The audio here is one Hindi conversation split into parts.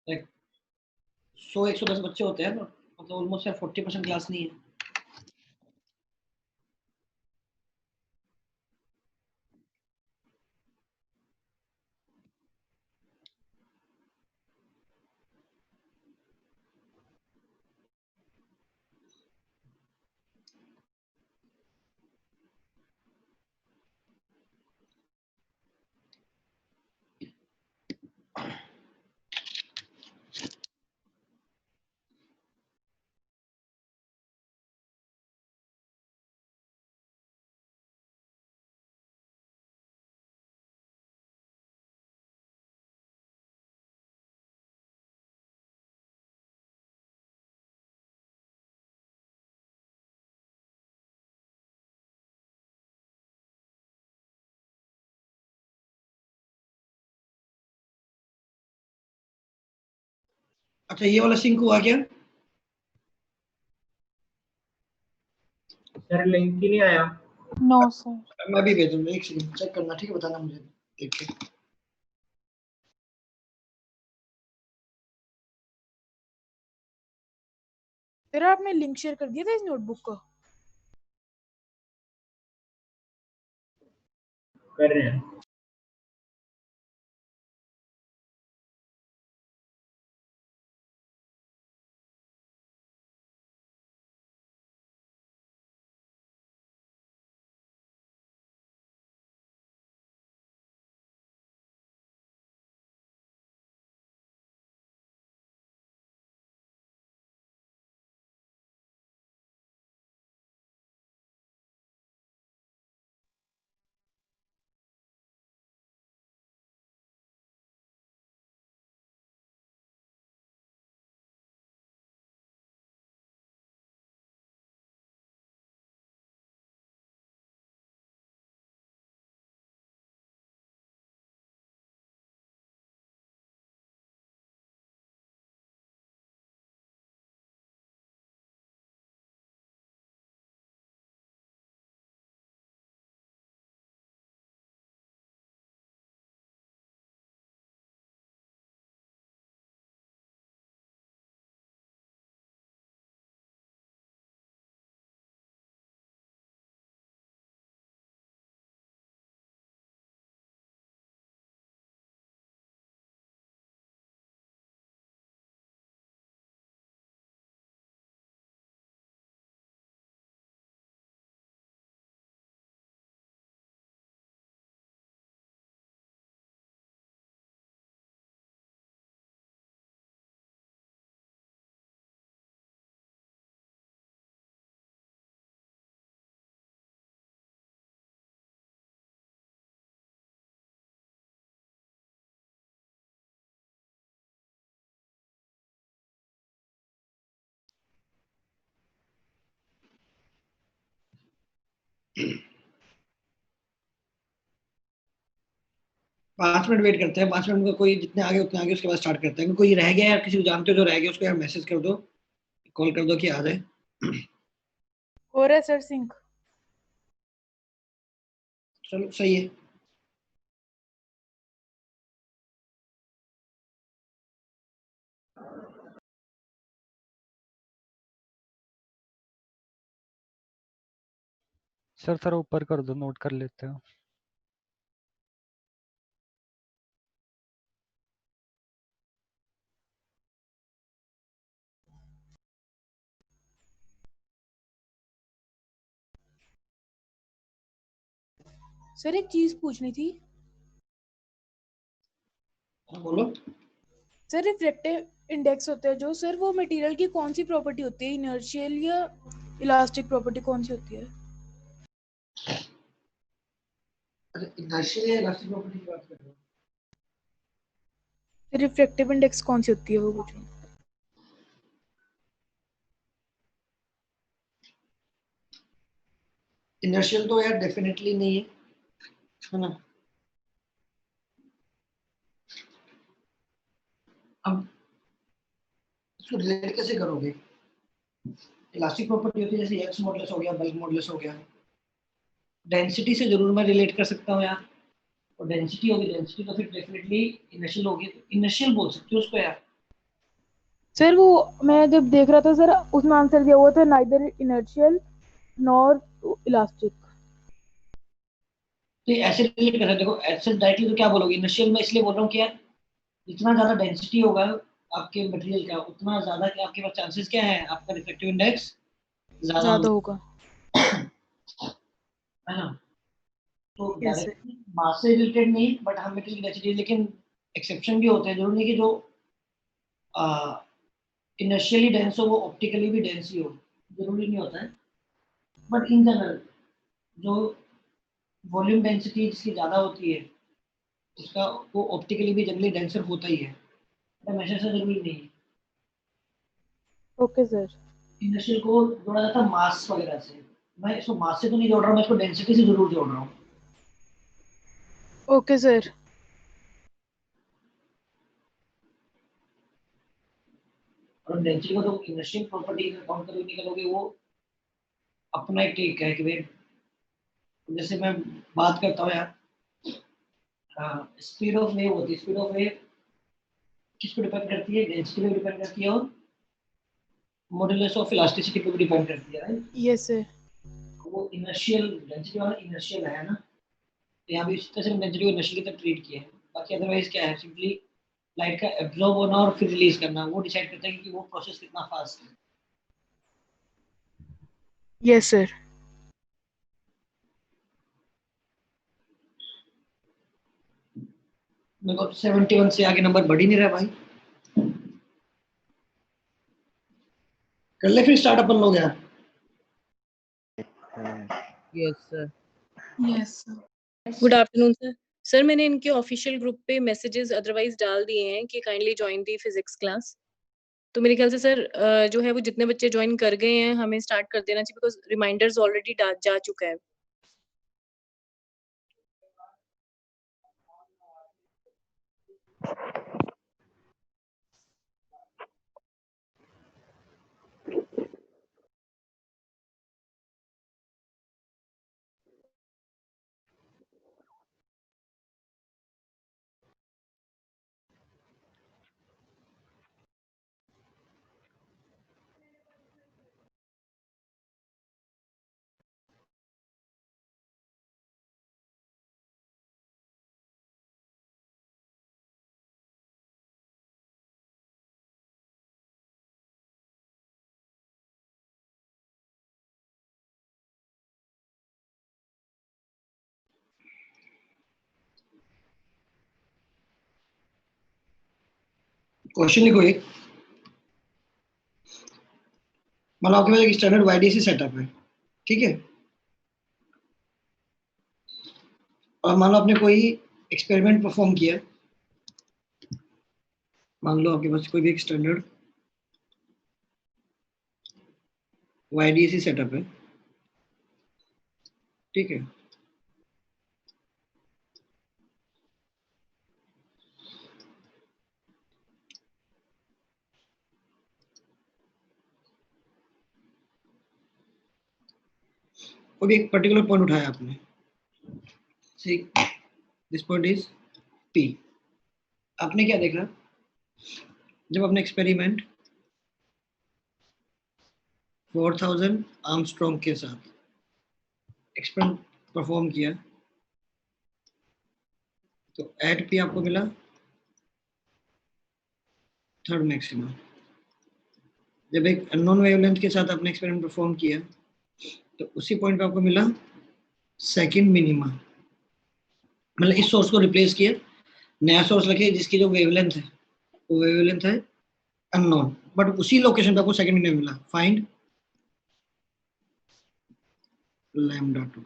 लाइक 100-110 बच्चे होते हैं ना, मतलब ऑलमोस्ट 40% क्लास नहीं है। अच्छा, ये वाला सिंक हुआ क्या? सर लिंक ही नहीं आया। No sir. मैं भी भेजूंगा, एक सेकंड चेक करना, ठीक है, बताना मुझे देख के। फिर आपने लिंक शेयर कर दिया था इस नोटबुक को? कर रहे हैं। पाँच मिनट वेट करते हैं, 5 मिनट में कोई जितने आगे उतने आगे, उसके बाद स्टार्ट करते हैं। कोई रह गया यार, किसी को जानते हो जो रह गया, उसको यार मैसेज कर दो, कॉल कर दो कि आ जाए। हो रहा है सर सिंक। चलो सही है। सर थोड़ा ऊपर कर दो, नोट कर लेते हो। सर एक चीज पूछनी थी। हाँ बोलो। सर रिफ्रैक्टिव इंडेक्स होता है जो, सर वो मटेरियल की कौन सी प्रॉपर्टी होती है, इनर्शियल या इलास्टिक प्रॉपर्टी कौन सी होती है? अच्छा, इनर्शियल या इलास्टिक प्रॉपर्टी की बात कर रहे हो? रिफ्रैक्टिव इंडेक्स कौन सी होती है वो पूछो। इनर्शियल तो यार डेफिनेटली नहीं है ना। अब इसको रिलेट कैसे करोगे? इलास्टिक प्रॉपर्टी होती है जैसे एक्स मॉडुलस हो गया, बल्क मॉडुलस हो गया। डेंसिटी से जरूर मैं रिलेट कर सकता हूँ यार, और डेंसिटी होगी, डेंसिटी तो फिर डेफिनेटली इनर्शियल होगी, तो इनर्शियल बोल सकते हो उसको यार। सर वो मैं जब देख रहा था सर उसमें आंसर दिया हुआ था नाइदर इनर्शियल नॉर इलास्टिक। तो ये ऐसे रिलेट कर सकते, देखो ऐसे डायरेक्टली तो क्या बोलोगे, इनिशियल में इसलिए बोल रहा हूँ कि यार जितना ज्यादा डेंसिटी होगा आपके मटेरियल का, उतना ज्यादा क्या आपके पास चांसेस क्या है, आपका रिफ्रैक्टिव इंडेक्स ज्यादा ज्यादा होगा, होगा। है ना। तो यस सर। डायरेक्टली मास से रिलेटेड नहीं, बट हम मटेरियल की डेंसिटी, लेकिन एक्सेप्शन भी होते हैं, जरूरी नहीं कि जो इनिशियली डेंस हो वो ऑप्टिकली भी डेंस ही हो, जरूरी नहीं होता है। बट इन जनरल जो वॉल्यूम डेंसिटी जिसकी ज्यादा होती है उसका वो ऑप्टिकली भी जनरली डेंसर होता ही है, हमेशा से जरूरी नहीं है। Okay sir. इनिशियल को जोड़ा जाता है मास वगैरह से, मैं इसको मास से तो नहीं जोड़ रहा हूँ, मैं इसको डेंसिटी से जरूर जोड़ रहा हूँ। Okay sir. और डेंसिटी को तो इनिशियल प्रॉपर्टी काउंट करोगे नहीं करोगे, वो अपना एक टेक है कि भाई, जैसे मैं बात करता हूँ यार, स्पीड ऑफ वेव होती है, स्पीड ऑफ वेव किस पे डिपेंड करती है, डेंसिटी पे डिपेंड करती है और मॉडुलस ऑफ इलास्टिसिटी पे भी डिपेंड करती है, राइट। Yes sir. वो इनर्शियल डेंसिटी वाला इनर्शियल है ना, तो यहाँ भी इस तरह से डेंसिटी को इनर्शियल की तरह ट्रीट किया है। बाकी अदरवाइज क्या है, सिंपली लाइट का एब्जॉर्ब होना और फिर रिलीज करना, वो डिसाइड करता है कि वो प्रोसेस कितना फास्ट है। Yes sir. मेरे को 71 से आगे नंबर बढ़ ही नहीं रहा भाई। कर ले फिर स्टार्ट अपन लोग यार। Yes sir. Yes sir. Good afternoon sir. Sir मैंने इनके ऑफिशियल ग्रुप पे मैसेजेस अदरवाइज डाल दिए हैं कि kindly join the physics class. तो मेरे ख्याल से सर जो है वो जितने बच्चे ज्वाइन कर गए हैं हमें स्टार्ट कर देना चाहिए, बिकॉज रिमाइंडर्स ऑलरेडी जा चुका है। क्वेश्चन लिखो एक, मान लो आपके पास एक स्टैंडर्ड वाईडीसी सेटअप है, ठीक है, और मान लो आपने कोई एक्सपेरिमेंट परफॉर्म किया, मान लो आपके पास कोई भी एक स्टैंडर्ड वाईडीसी सेटअप है, ठीक है। कोई भी एक पर्टिकुलर पॉइंट उठाया आपने, see this point is P. आपने क्या देखा, जब आपने एक्सपेरिमेंट 4000 आर्मस्ट्रॉन्ग के साथ एक्सपेरिमेंट परफॉर्म किया, तो एट पी आपको मिला थर्ड मैक्सिमा। जब एक अननोन वेवलेंथ के साथ आपने एक्सपेरिमेंट परफॉर्म किया, तो उसी पॉइंट पे आपको मिला सेकंड मिनिमा। मतलब इस सोर्स को रिप्लेस किया, नया सोर्स रखे जिसकी जो वेवलेंथ है वो वेवलेंथ है अननोन, बट उसी लोकेशन पे आपको सेकंड मिनिमा मिला, फाइंड लैम्डा 2।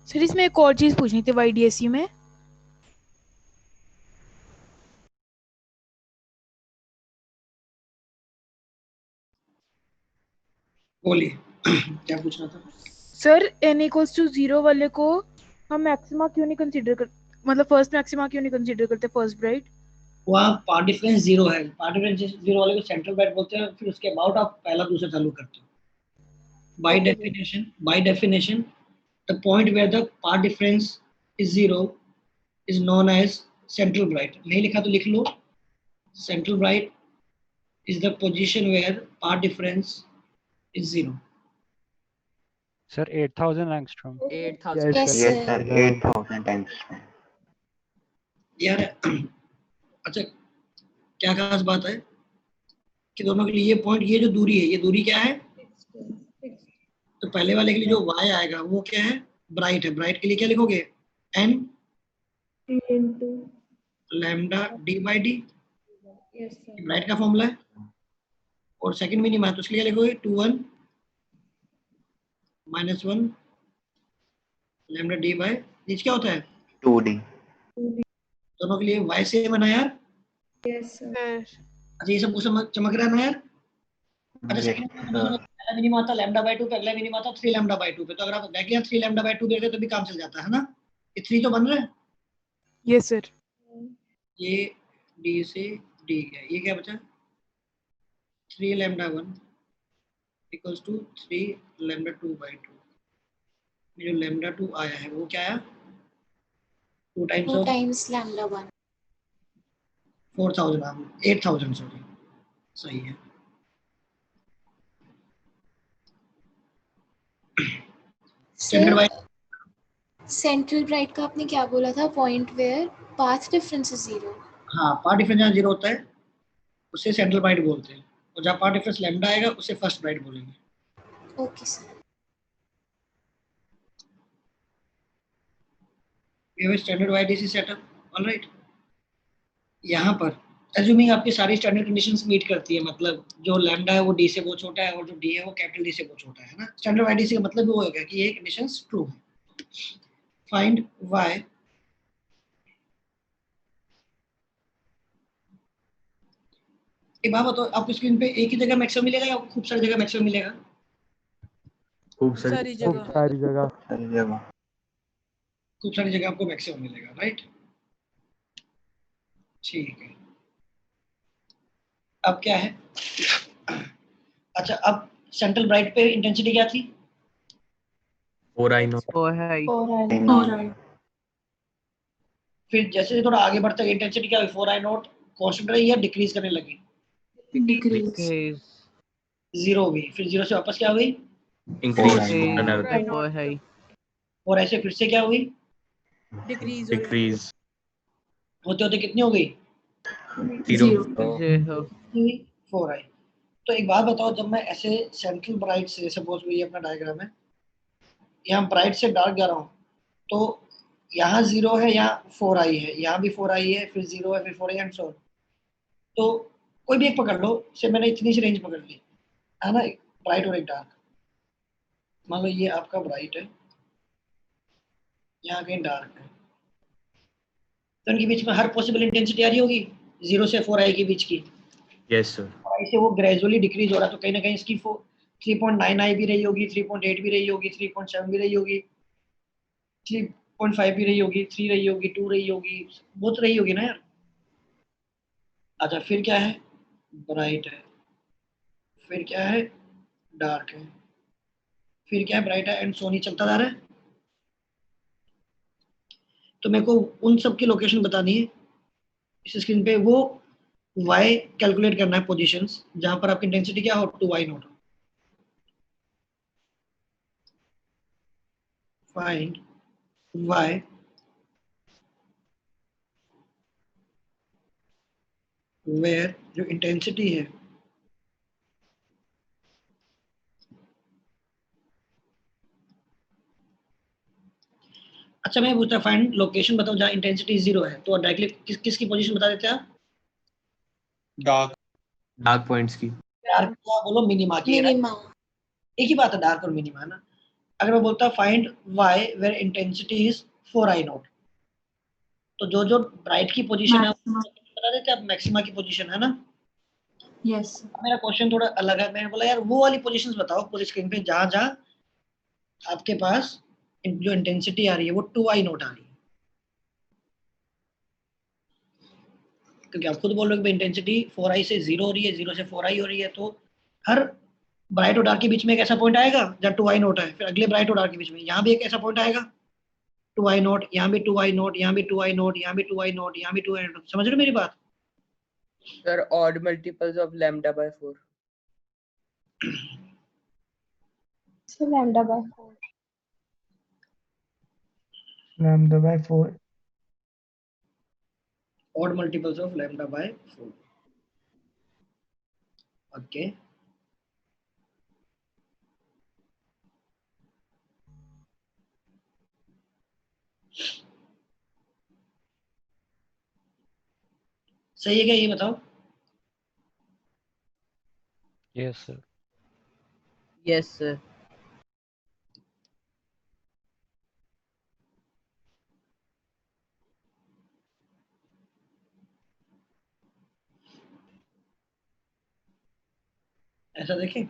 सर इसमें एक और चीज पूछनी थी YDSU में। बोलिए क्या पूछना था? सर n=0 वाले को हम मैक्सिमा क्यों नहीं कंसीडर कर, मतलब फर्स्ट मैक्सिमा क्यों नहीं कंसीडर करते फर्स्ट ब्राइट? वहाँ पार्ट डिफरेंस 0 है, पार्ट डिफरेंस 0 वाले को सेंट्रल ब्राइट बोलते हैं, फिर उसके अबाउट आप पहला दूसरा चालू करते हो। by definition the point where the part difference is 0 is known as central bright. नहीं लिखा तो लिख लो, central bright is the position where part difference is 0. Sir 8000 angstrom. 8000 Yes, sir. sir. 8000 times. यार अच्छा क्या खास बात है कि दोनों के लिए ये पॉइंट, ये जो दूरी है, ये दूरी क्या है? तो पहले वाले के लिए जो y आएगा वो क्या है? ब्राइट है। ब्राइट के लिए क्या लिखोगे? n lambda d by d, bright का फॉर्मूला है। और सेकंड मिनिमा है तो उसके लिए क्या लिखोगे? 2 1 -1 लैम्डा d by नीचे क्या होता है? 2d. दोनों के लिए y सेम है ना यार? अच्छा ये सब कुछ चमक रहा है ना यार? अच्छा Yes, सेकंड sir. पहला मिनिमा आता लैम्डा बाय 2 पे, अगला मिनिमा आता 3 लैम्डा बाय 2 पे। तो अगर आप बैक यहाँ 3 लैम्डा बाय 2 दे देते तो भी काम चल जाता है ना? ये 3 तो बन रहा है, यस सर। ये d से d गया, ये क्या बचा? 3 lambda 1 equals to 3 lambda 2 by 2। ये जो लैम्डा 2 आया है वो क्या आया? 2 times 2 of times lambda 1. 4000, 8000 sorry, सही है। स्टैंडर्ड वाइज सेंट्रल ब्राइट का आपने क्या बोला था? Point where path difference is 0. हाँ, पार्ट डिफरेंस जहाँ 0 होता है उसे सेंट्रल ब्राइट बोलते हैं, और जहाँ पार्ट डिफरेंस लैम्डा आएगा उसे फर्स्ट ब्राइट बोलेंगे। Okay sir. We have a standard YDC setup, all right. यहाँ पर assuming आपकी सारी स्टैंडर्ड कंडीशंस मीट करती है, मतलब जो लैम्डा है वो d से बहुत छोटा है और जो d है वो कैपिटल D से बहुत छोटा है ना, स्टैंडर्ड YDC का मतलब वो होगा कि ये कंडीशंस ट्रू है। फाइंड y एक बात बताओ, आपको स्क्रीन पे एक ही जगह मैक्सिमम मिलेगा या खूब सारी जगह मैक्सिमम मिलेगा? खूब सारी सारी जगह। सारी जगह। सारी जगह. खूब सारी जगह आपको मैक्सिमम मिलेगा, राइट? ठीक है, अब क्या है? अच्छा अब सेंट्रल ब्राइट पे इंटेंसिटी क्या थी? 4i not. फिर जैसे थोड़ा आगे बढ़ता है इंटेंसिटी क्या हुई? 4i नॉट कांस्टेंट रही या डिक्रीज करने लगी? Decrease. 0 हुई, फिर 0 से वापस क्या हुई? Increase. और ऐसे फिर से क्या हुई? Decrease Decrease. होते होते कितनी हो गई? 0. 4i। तो एक बात बताओ, जब मैं ऐसे सेंट्रल ब्राइट से, सपोज ये अपना डायग्राम है, यहाँ ब्राइट से डार्क जा रहा हूँ, तो यहाँ 0 है, यहाँ 4i है, यहाँ भी 4i है, फिर 0 है, फिर 4i एंड सो ऑन। तो कोई भी एक पकड़ लो, से मैंने इतनी सी रेंज पकड़ ली है ना, एक ब्राइट और एक डार्क। मान लो ये आपका ब्राइट है, यहाँ कहीं डार्क है, तो इनके बीच में हर पॉसिबल इंटेंसिटी आ रही होगी 0 से 4i के बीच की। Yes sir. ऐसे वो ग्रेजुअली डिक्रीज हो रहा है, तो कहीं ना कहीं इसकी 3.9i भी रही होगी, 3.8 भी रही होगी, 3.7 भी रही होगी, 3.5 भी रही होगी, 3 रही होगी, 2 रही होगी, बहुत रही होगी ना यार। अच्छा फिर क्या है? ब्राइट है, फिर क्या है? डार्क है, फिर क्या है? ब्राइट है एंड सोनी चलता जा रहा है। तो मेरे को उन सब की लोकेशन बतानी है इस स्क्रीन पे, वो y कैलकुलेट करना है पोजीशंस जहां पर आपकी इंटेंसिटी क्या हो? 2i naught. Find y where जो इंटेंसिटी है अच्छा मैं पूछता, फाइंड लोकेशन बताओ जहां इंटेंसिटी 0 है, तो डायरेक्टली किसकी पोजीशन बता देते हैं आप? Dark points की. डार्क का बोलो, मिनिमा की, right? मिनिमा. एक ही बात है डार्क और मिनिमा ना। अगर मैं बोलता find Y where intensity is 4i0, तो जो जो ब्राइट की पोजीशन है बता देते आप मैक्सिमा की पोजीशन है ना। यस मेरा क्वेश्चन थोड़ा अलग है, मैंने बोला यार वो वाली पोजीशंस बताओ पूरी स्क्रीन पे जहां जहां आपके पास जो इंटेंसिटी आ रही है वो 2i0 आ रही है, क्योंकि आप खुद बोल रहे हो कि इंटेंसिटी 4i से 0 हो रही है, 0 से 4i हो रही है, तो हर ब्राइट और डार्क के बीच में एक ऐसा पॉइंट आएगा जहाँ 2i0 है, फिर अगले ब्राइट और डार्क के बीच में यहाँ भी एक ऐसा पॉइंट आएगा 2i0, यहाँ भी 2i0, यहाँ भी 2i0, यहाँ भी 2i0, यहाँ भी 2i0। समझ रहे हो मेरी बात? Sir, odd multiples of lambda by 4. So lambda by 4. lambda by 4. Odd multiples of lambda by 4. Okay. सही है क्या ये बताओ? Yes, sir. Yes, sir. ऐसा देखें,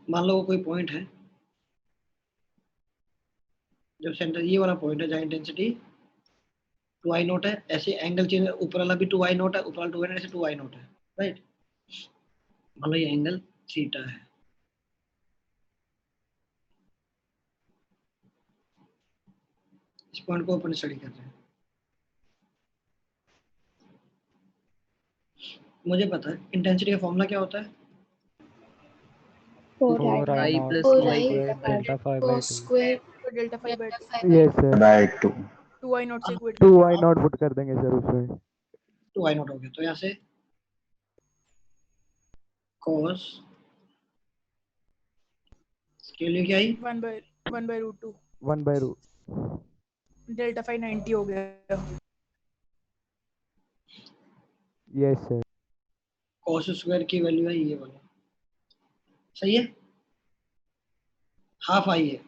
मान लो कोई पॉइंट है, जब सेंटर ये वाला पॉइंट है जहाँ इंटेंसिटी 2i0 है, ऐसे एंगल चेंज, ऊपर वाला भी 2i0 है, ऊपर वाला 2i0 ऐसे 2i0 है, राइट? मान लो ये एंगल थीटा है, इस पॉइंट को अपन स्टडी कर रहे हैं। मुझे पता है इंटेंसिटी का फॉर्मूला क्या होता है, 4i I 4i0 plus square square delta 5 by cos 2. square तो delta 5 bye delta 5 Yes sir. by 2. 2i0 से इक्वेट 2i0 पुट कर देंगे सर उसमें. 2i0 हो गया, तो यहाँ से cos इसके लिए क्या आई 1 by root 2 1 by root. Delta 5 90 हो गया। Yes sir. cos स्क्वायर की वैल्यू है ये वाला, सही है, हाफ आई है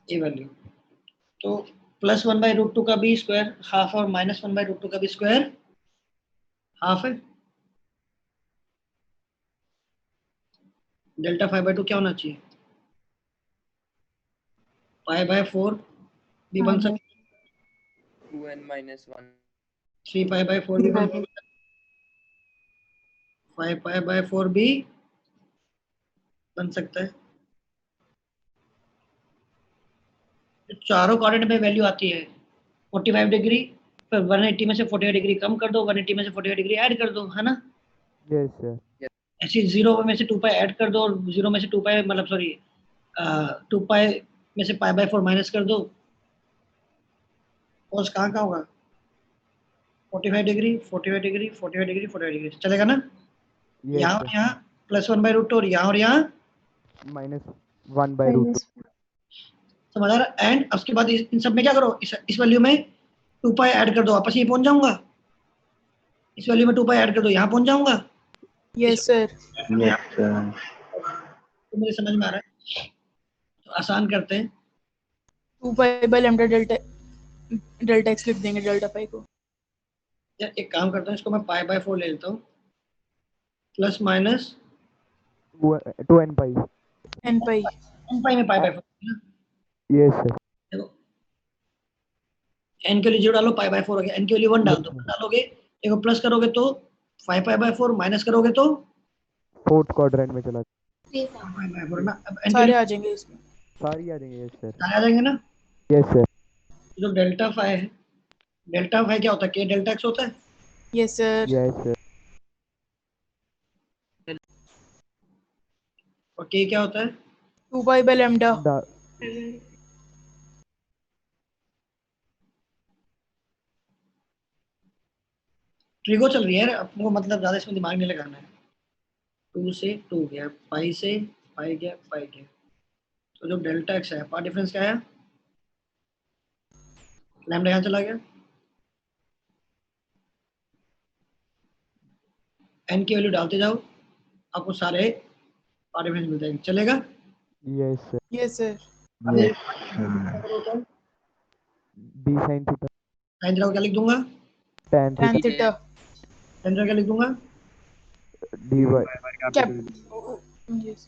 ये वैल्यू, तो प्लस 1 बाई रूट 2 का भी स्क्वायर हाफ और माइनस 1 बाई रूट 2 का भी स्क्वायर हाफ है। डेल्टा 5 बाई 2 क्या होना चाहिए, पाई बाय 4 भी बन सकता है, 2n minus 1. 3 पाई बाय 4 भी बन सकता है, 5 पाई बाय 4 भी बन सकता है। तो चारों कोऑर्डिनेट में वैल्यू आती है 45 डिग्री, फिर 180 में से 45 डिग्री कम कर दो, 180 में से 45 डिग्री ऐड कर दो, है ना? Yes sir. ऐसे 0 में से 2 पाई ऐड कर दो और 0 में से 2 पाई मतलब सॉरी 2 पाई में से पाई बाय 4 माइनस कर दो, cos कहाँ का होगा 45 डिग्री 45 डिग्री 45 डिग्री 45 डिग्री चलेगा ना? Yes यहाँ sir. और यहाँ प्लस 1 बाई रूट 2 और यहाँ Minus 1 by root. समझ आ रहा? एंड उसके बाद इन सब में क्या करो, इस वैल्यू में 2 पाई ऐड कर दो, वापस ये पहुंच जाऊंगा, इस वैल्यू में 2 पाई ऐड कर दो, यहाँ पहुंच जाऊंगा। Yes sir. Yes, sir. तो मुझे समझ में आ रहा है, तो आसान करते हैं, 2 pi by lambda delta x लिख देंगे डेल्टा पाई को। यार एक काम करता हूँ, इसको मैं पाई बाय 4 ले लेता हूँ, plus minus 2n pi. n पाई n पाई में पाई बाय 4 ना, Yes sir. देखो n के लिए 0 डालो पाई बाय 4 हो गया, n के लिए 1 डाल दो, डालोगे देखो प्लस करोगे तो 5 पाई बाय 4 माइनस करोगे तो Fourth quadrant में चला. पाई बाय 4 ना, अब n के सारे लिए आ जाएंगे इसमें। सारी आ जाएंगे. Yes sir. सारे आ जाएंगे ना। Yes sir. जो डेल्टा फाई है, डेल्टा फाई क्या होता है, k डेल्टा x होता है, यस सर। Yes sir. और k क्या होता है, 2 pi by lambda. Da- trigo चल रही है यार, आपको मतलब ज्यादा इसमें दिमाग नहीं लगाना है। 2 से 2 गया, पाई से पाई गया, पाई गया, तो जो डेल्टा एक्स है पार्ट डिफरेंस क्या है, लैम्डा यहाँ चला गया, एन की वैल्यू डालते जाओ, आपको सारे पार्ट डिफरेंस मिल जाएगा, चलेगा? Yes sir. Yes sir. अब ये D sine theta sine theta को क्या लिख दूंगा? tan tan theta theta tan theta क्या लिख दूंगा? dy cap yes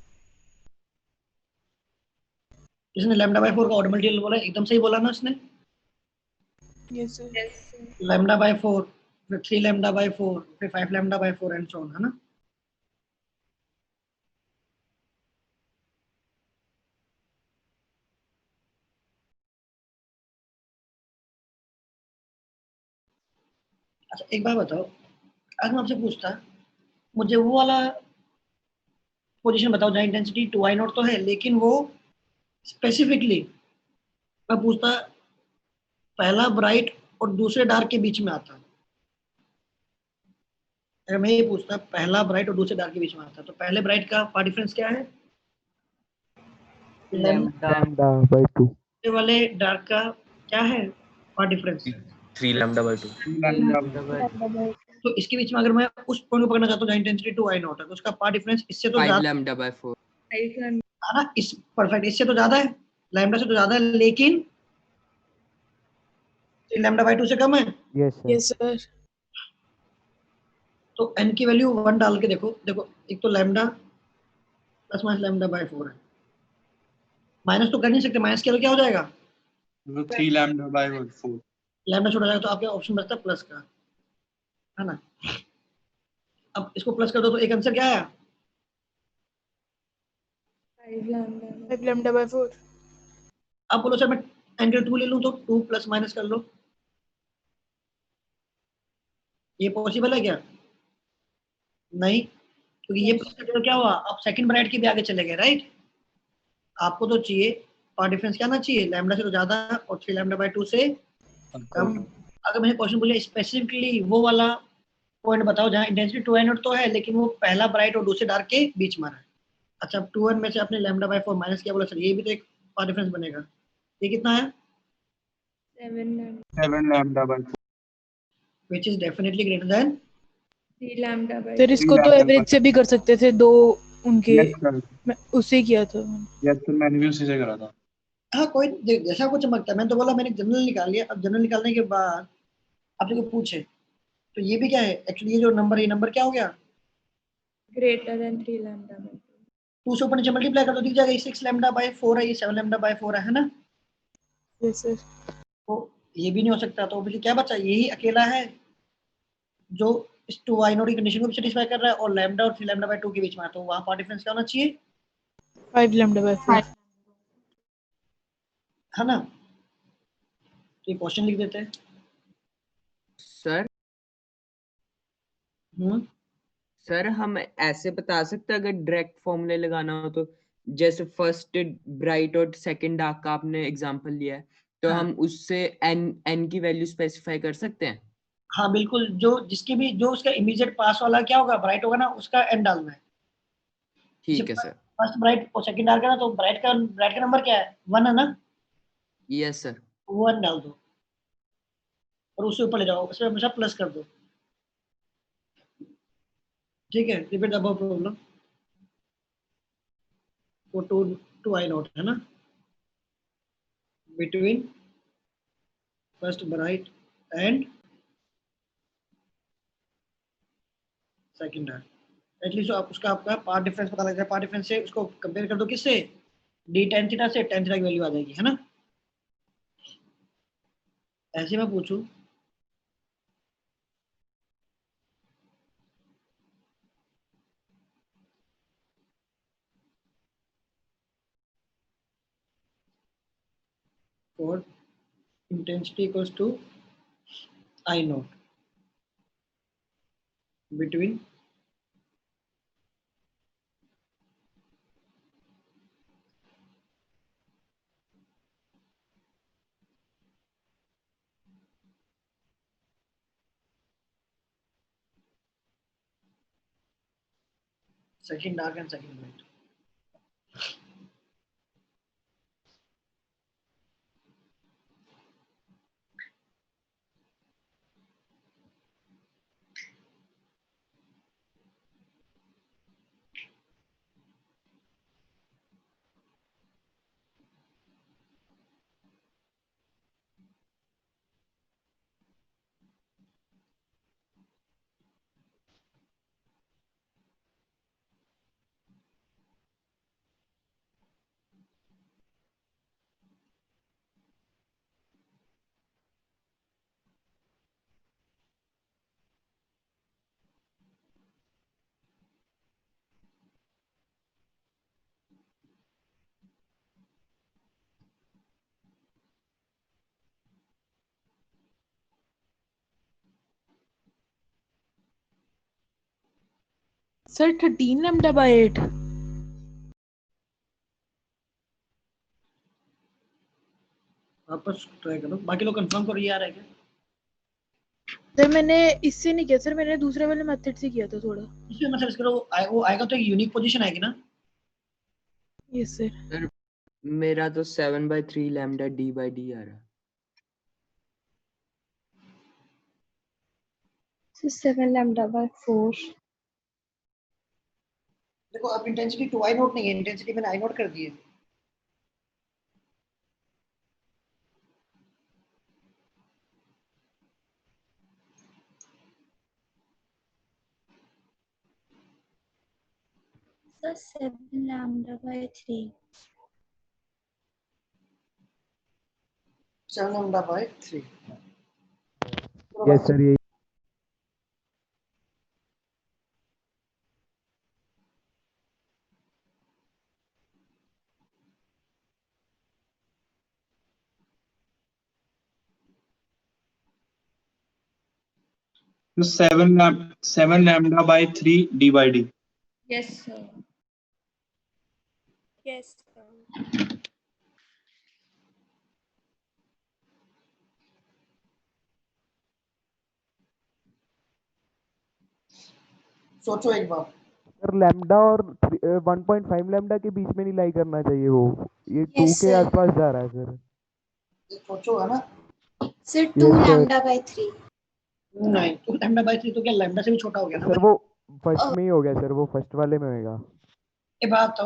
इसने लैम्डा बाय 4 का ऑड मल्टीपल बोला, एकदम सही बोला ना उसने? yes sir लैम्डा बाय 4, फिर 3 लैम्डा बाय 4, फिर 5 lambda by 4 and so on, है ना? अच्छा एक बात बताओ, अगर मैं आपसे पूछता मुझे वो वाला पोजीशन बताओ जहाँ इंटेंसिटी 2i0 तो है, लेकिन वो स्पेसिफिकली मैं पूछता पहला ब्राइट और दूसरे डार्क के बीच में आता, अगर मैं ये पूछता पहला ब्राइट और दूसरे डार्क के बीच में आता, तो पहले ब्राइट का पार्ट डिफरेंस क्या है? lambda lambda by 2 दूसरे वाले डार्क का क्या है path difference? 3 lambda by 2. lambda by तो इसके बीच में अगर मैं उस पॉइंट को पकड़ना चाहता हूँ जहाँ इंटेंसिटी 2i0 है, तो उसका पार्ट डिफरेंस इससे तो 5 ज्यादा lambda by 4. है ना? इस परफेक्ट, इससे तो ज्यादा है, लैम्डा से तो ज्यादा है, लेकिन लैम्डा बाय 2 से कम है। Yes sir. yes sir तो n की वैल्यू 1 डाल के देखो, देखो एक तो lambda plus minus lambda by 4 है, माइनस तो कर नहीं सकते, माइनस किया तो क्या हो जाएगा? 3 lambda by 4. लैम्डा छोटा जाएगा तो आपके ऑप्शन बचता है प्लस का, है ना? अब इसको प्लस कर दो तो एक आंसर क्या आया? 5 lambda by 4 अब बोलो सर मैं n के 2 ले लूं तो 2 प्लस माइनस कर लो, ये पॉसिबल है क्या? नहीं, क्योंकि ये प्लस करके तो क्या हुआ, आप सेकंड ब्रैकेट के भी आगे चले गए, राइट? आपको तो चाहिए पार्ट डिफरेंस क्या ना चाहिए, लैम्डा से तो ज्यादा और 3 लैम्डा बाय 2 से कम। अगर मैंने क्वेश्चन बोला स्पेसिफिकली वो वाला पॉइंट बताओ जहाँ इंटेंसिटी 2i0 तो है, लेकिन वो पहला ब्राइट और दूसरे डार्क के बीच में है। अच्छा, अब 2n में से आपने लैम्डा बाय 4 माइनस किया, बोला सर ये भी तो एक पार्ट डिफरेंस बनेगा, ये कितना है? 7 lambda by 4. Which is definitely greater than. Sir इसको तो एवरेज से भी कर सकते थे दो उनके, Yes sir. मैं उससे किया था Yes sir, मैंने भी उसी से करा था. हाँ कोई जैसा कुछ चमकता है, मैंने तो बोला मैंने जनरल निकाल लिया। अब जनरल निकालने के बाद आपसे कोई पूछे तो ये भी क्या है एक्चुअली, ये जो नंबर, ये नंबर क्या हो गया? greater than 3 lambda by 2 से ऊपर नीचे मल्टीप्लाई कर दो, दिख जाएगा, ये 6 लैम्डा बाय 4 है, ये 7 लैम्डा बाय 4 है ना? यस सर तो ये भी नहीं हो सकता, तो obviously क्या बचा, यही अकेला है जो इस 2i0 की कंडीशन को भी सेटिस्फाई कर रहा है और लैम्डा और 3 लैम्डा बाय 2 के बीच में है, तो वहां पार्ट डिफरेंस क्या होना चाहिए? 5 lambda by 4 है ना? तो ये क्वेश्चन लिख देते हैं। सर सर हम ऐसे बता सकते हैं अगर डायरेक्ट फॉर्मूले लगाना हो तो, जैसे फर्स्ट ब्राइट और सेकंड डार्क का आपने एग्जांपल लिया है, तो हाँ। हम उससे n की वैल्यू स्पेसिफाई कर सकते हैं। हाँ बिल्कुल, जो जिसके भी जो उसका इमीडिएट पास वाला क्या होगा, ब्राइट होगा ना, उसका एन डालना है। ठीक है सर। फर्स्ट ब्राइट और सेकंड डार्क है ना, तो ब्राइट का नंबर क्या है? 1 है ना? Yes sir. 1 डाल दो और उससे ऊपर ले जाओ, उसमें हमेशा प्लस कर दो, ठीक है? रिपीट द अबव प्रॉब्लम वो 2i0 है ना, between first bright and second dark. At least आप उसका आपका पार्ट डिफरेंस पता लग जाए, पार्ट डिफरेंस से उसको कंपेयर कर दो किससे, डी टेन थीटा से, टेन थीटा की वैल्यू आ जाएगी, है ना? ऐसे मैं पूछूं for intensity equals to I naught between second dark and second light. Sir 13 lambda by 8। वापस ट्राई करो, बाकी लोग कंफर्म करो, ये आ रहा है क्या? सर मैंने इससे नहीं किया सर, मैंने दूसरे वाले मेथड से किया था थोड़ा। इसमें मतलब इसका वो आएगा तो एक यूनिक पोजीशन आएगी ना? Yes sir. सर मेरा तो 7/3 लैम्डा d by d आ रहा है। So 7 lambda by 4. देखो अब इंटेंसिटी 2 आई नोट नहीं है, इंटेंसिटी मैंने आई नोट कर दी है। So 7 lambda by 3. 7 lambda by 3। Yes sir यही So 7 lambda by 3 d by d. Yes, sir. Yes, sir. सोचो एक बार। सर लैम्डा और 1.5 लैम्डा के बीच में नहीं लाई करना चाहिए वो, ये 2 Yes, के sir. आसपास जा रहा है सर। सोचो है ना? Sir 2 Yes, sir. lambda by 3. नहीं, 2 लैम्डा बाय 3 तो क्या लैम्डा से भी छोटा हो गया ना सर भाई? वो फर्स्ट में ही हो गया सर, वो फर्स्ट वाले में होएगा। ये बात तो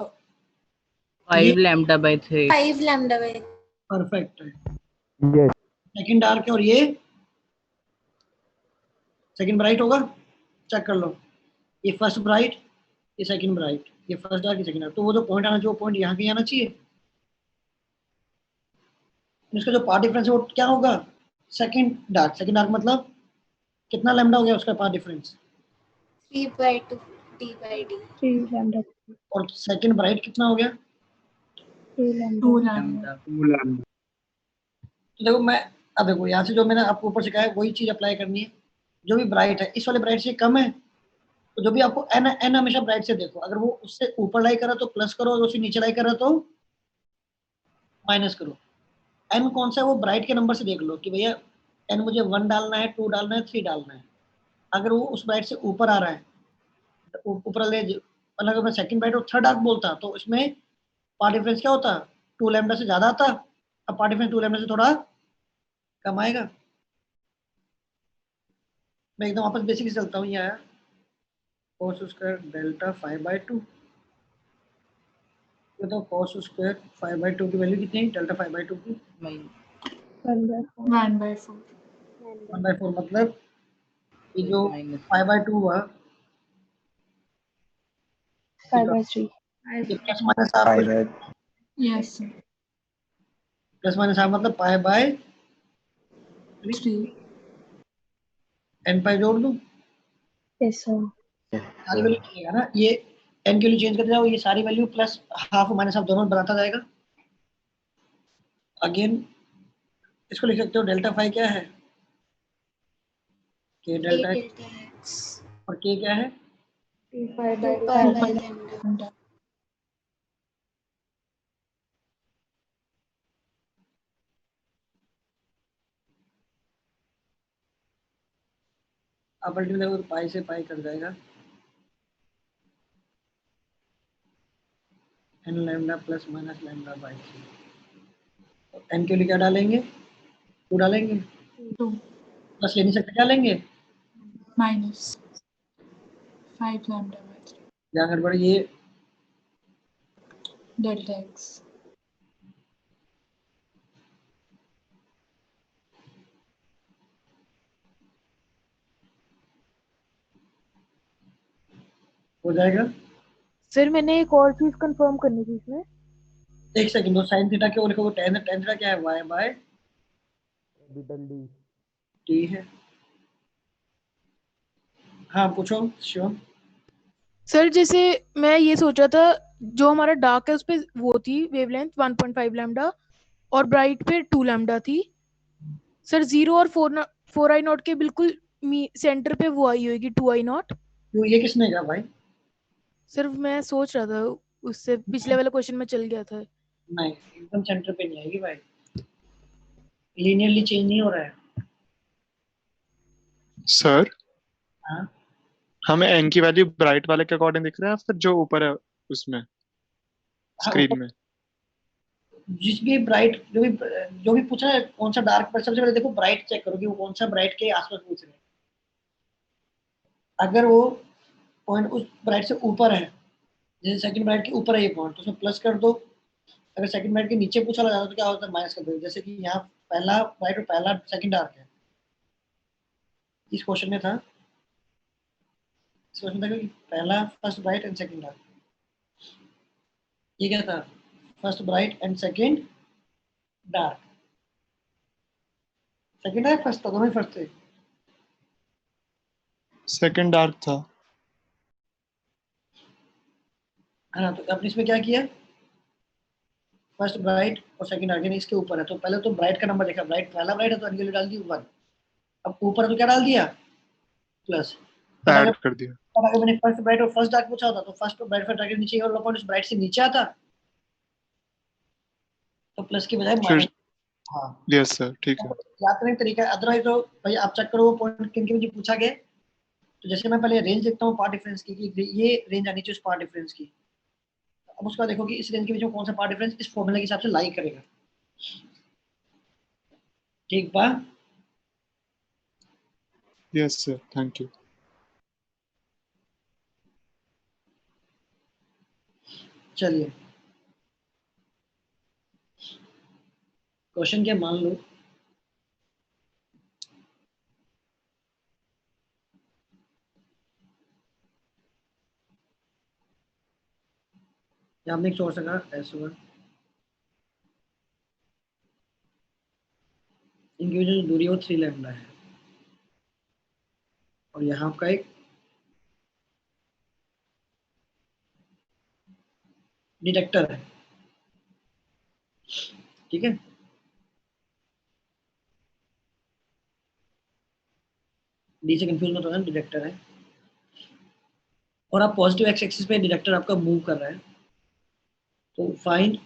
5 lambda by 3। 5 lambda by perfect है। यस सेकंड डार्क है और ये सेकंड ब्राइट होगा, चेक कर लो। ये फर्स्ट ब्राइट, ये सेकंड ब्राइट, ये फर्स्ट डार्क, ये सेकंड डार्क, तो वो जो पॉइंट आना चाहिए वो पॉइंट यहाँ भी आना चाहिए। इसका जो पार्ट डिफरेंस है वो क्या होगा? सेकंड डार्क मतलब कितना लैम्डा हो गया उसका path difference? 3 by 2 d by d. 3 lambda. और सेकंड ब्राइट कितना हो गया? 2 lambda. 2 lambda. 2 lambda. तो देखो मैं, अब देखो यहाँ से जो मैंने आपको ऊपर सिखाया वही चीज अप्लाई करनी है। जो भी ब्राइट है इस वाले ब्राइट से कम है तो जो भी आपको एन एन हमेशा ब्राइट से देखो, अगर वो उससे ऊपर लाई करा तो प्लस करो, अगर उससे नीचे लाई करा तो माइनस करो। एन कौन सा है वो ब्राइट के नंबर से देख लो कि भैया एन मुझे 1 डालना है, 2 डालना है, 3 डालना है। अगर वो उस ब्राइट से ऊपर आ रहा है, ऊपर वाले मतलब अगर मैं सेकंड ब्राइट और थर्ड डार्क बोलता तो इसमें पार्ट डिफरेंस क्या होता? 2 लैम्डा से ज्यादा आता। अब पार्ट डिफरेंस 2 लैम्डा से थोड़ा कम आएगा। मैं एकदम वापस बेसिक से चलता हूँ। ये आया cos स्क्वायर डेल्टा 5/2। बताओ cos स्क्वायर 5/2 की वैल्यू कितनी है? डेल्टा 5/2 की 1 by 4. 1/4 मतलब ये जो 5/2 हुआ 5 by 3. ये plus minus half, Yes, sir. Plus minus half मतलब पाई बाय 3. एन पाई जोड़ दूं, Yes, sir. सारी वैल्यू चलेगा ना। ये एन के लिए चेंज करते जाओ, ये सारी वैल्यू प्लस हाफ और माइनस हाफ दोनों बनाता जाएगा। अगेन इसको लिख सकते हो डेल्टा 5 क्या है? के डेल्टा delta x. और के क्या है? 2 pi 2 by pi by lambda. lambda. आप अल्टीमेट देखो तो पाई से पाई कट जाएगा। N lambda plus minus lambda by 3। N के लिए क्या डालेंगे? 2 डालेंगे, 2 प्लस ले नहीं सकते, क्या लेंगे? minus 5 lambda by 3. ध्यान गड़बड़, ये Delta x. हो जाएगा। सर मैंने एक और चीज कंफर्म करनी थी इसमें। एक सेकंड, साइन थीटा क्यों लिखोगे? टेन थीटा क्या है? Y by capital D. T है। हाँ पूछो शिवम। सर जैसे मैं ये सोचा था जो हमारा डार्क है उस पे वो थी वेवलेंथ 1.5 लैम्डा और ब्राइट पे 2 लैम्डा थी। सर 0 और 4 आई नॉट के बिल्कुल सेंटर पे वो आई होगी 2 आई नॉट। क्यों, ये किसने कहा भाई? सिर्फ मैं सोच रहा था, उससे पिछले वाले क्वेश्चन में चल गया था। नहीं, एकदम सेंटर पे नहीं आएगी भाई, लीनियरली चेंज नहीं हो रहा है। सर हाँ, हमें एन की वैल्यू ब्राइट वाले के अकॉर्डिंग दिख रहा है फिर जो ऊपर है उसमें हाँ, स्क्रीन में? जिस भी ब्राइट जो भी पूछ रहा है कौन सा डार्क, पर सबसे पहले देखो ब्राइट चेक करो कि वो कौन सा ब्राइट के आसपास पूछ रहे हैं। अगर वो पॉइंट उस ब्राइट से ऊपर है, जैसे सेकंड ब्राइट के ऊपर है ये पॉइंट, तो उसमें प्लस कर दो। अगर सेकंड ब्राइट के नीचे पूछा लगा तो क्या होता है, माइनस कर दो। जैसे कि यहाँ पहला ब्राइट और पहला सेकंड डार्क है, इस क्वेश्चन में था, इस क्वेश्चन था कि पहला first bright and second dark, ये क्या था, first bright and second dark. Second dark first था, दोनों ही फर्स्ट थे। सेकंड डार्क था। है ना, तो आपने इसमें क्या किया, फर्स्ट ब्राइट और सेकंड डार्क यानी इसके ऊपर है, तो पहले तो ब्राइट का नंबर देखा, ब्राइट पहला ब्राइट है तो अनगेली डाल दी 1। अब ऊपर है तो क्या डाल दिया, प्लस। बट ऐड कर दिया। अगर मैंने फर्स्ट ब्राइट और फर्स्ट डार्क पूछा होता तो फर्स्ट ब्राइट फर्स्ट डार्क के नीचे वाला पॉइंट उस ब्राइट से नीचे आता, तो प्लस की बजाय फिर माइनस। हाँ, यस सर ठीक है। याद करने का तरीका है, अदरवाइज तो भाई आप चेक करो वो पॉइंट किन के मुझे पूछा गया। तो जैसे मैं पहले रेंज देखता हूँ पार्ट डिफरेंस की, कि ये रेंज आनी चाहिए उस पार्ट डिफरेंस की। अब उसका देखो कि इस रेंज के बीच में कौन सा पार्ट डिफरेंस इस फॉर्मूला के हिसाब से लाई करेगा। ठीक बा, यस सर थैंक यू। चलिए क्वेश्चन क्या मान लो, या आपने एक सोच सका S1, इनकी वजह से दूरी वो 3 लैम्डा है, और यहाँ आपका एक डिटेक्टर है, ठीक है। डी से कंफ्यूज मत होना, डिटेक्टर है, और आप पॉजिटिव एक्स एक्सिस पे डिटेक्टर आपका मूव कर रहा है। तो find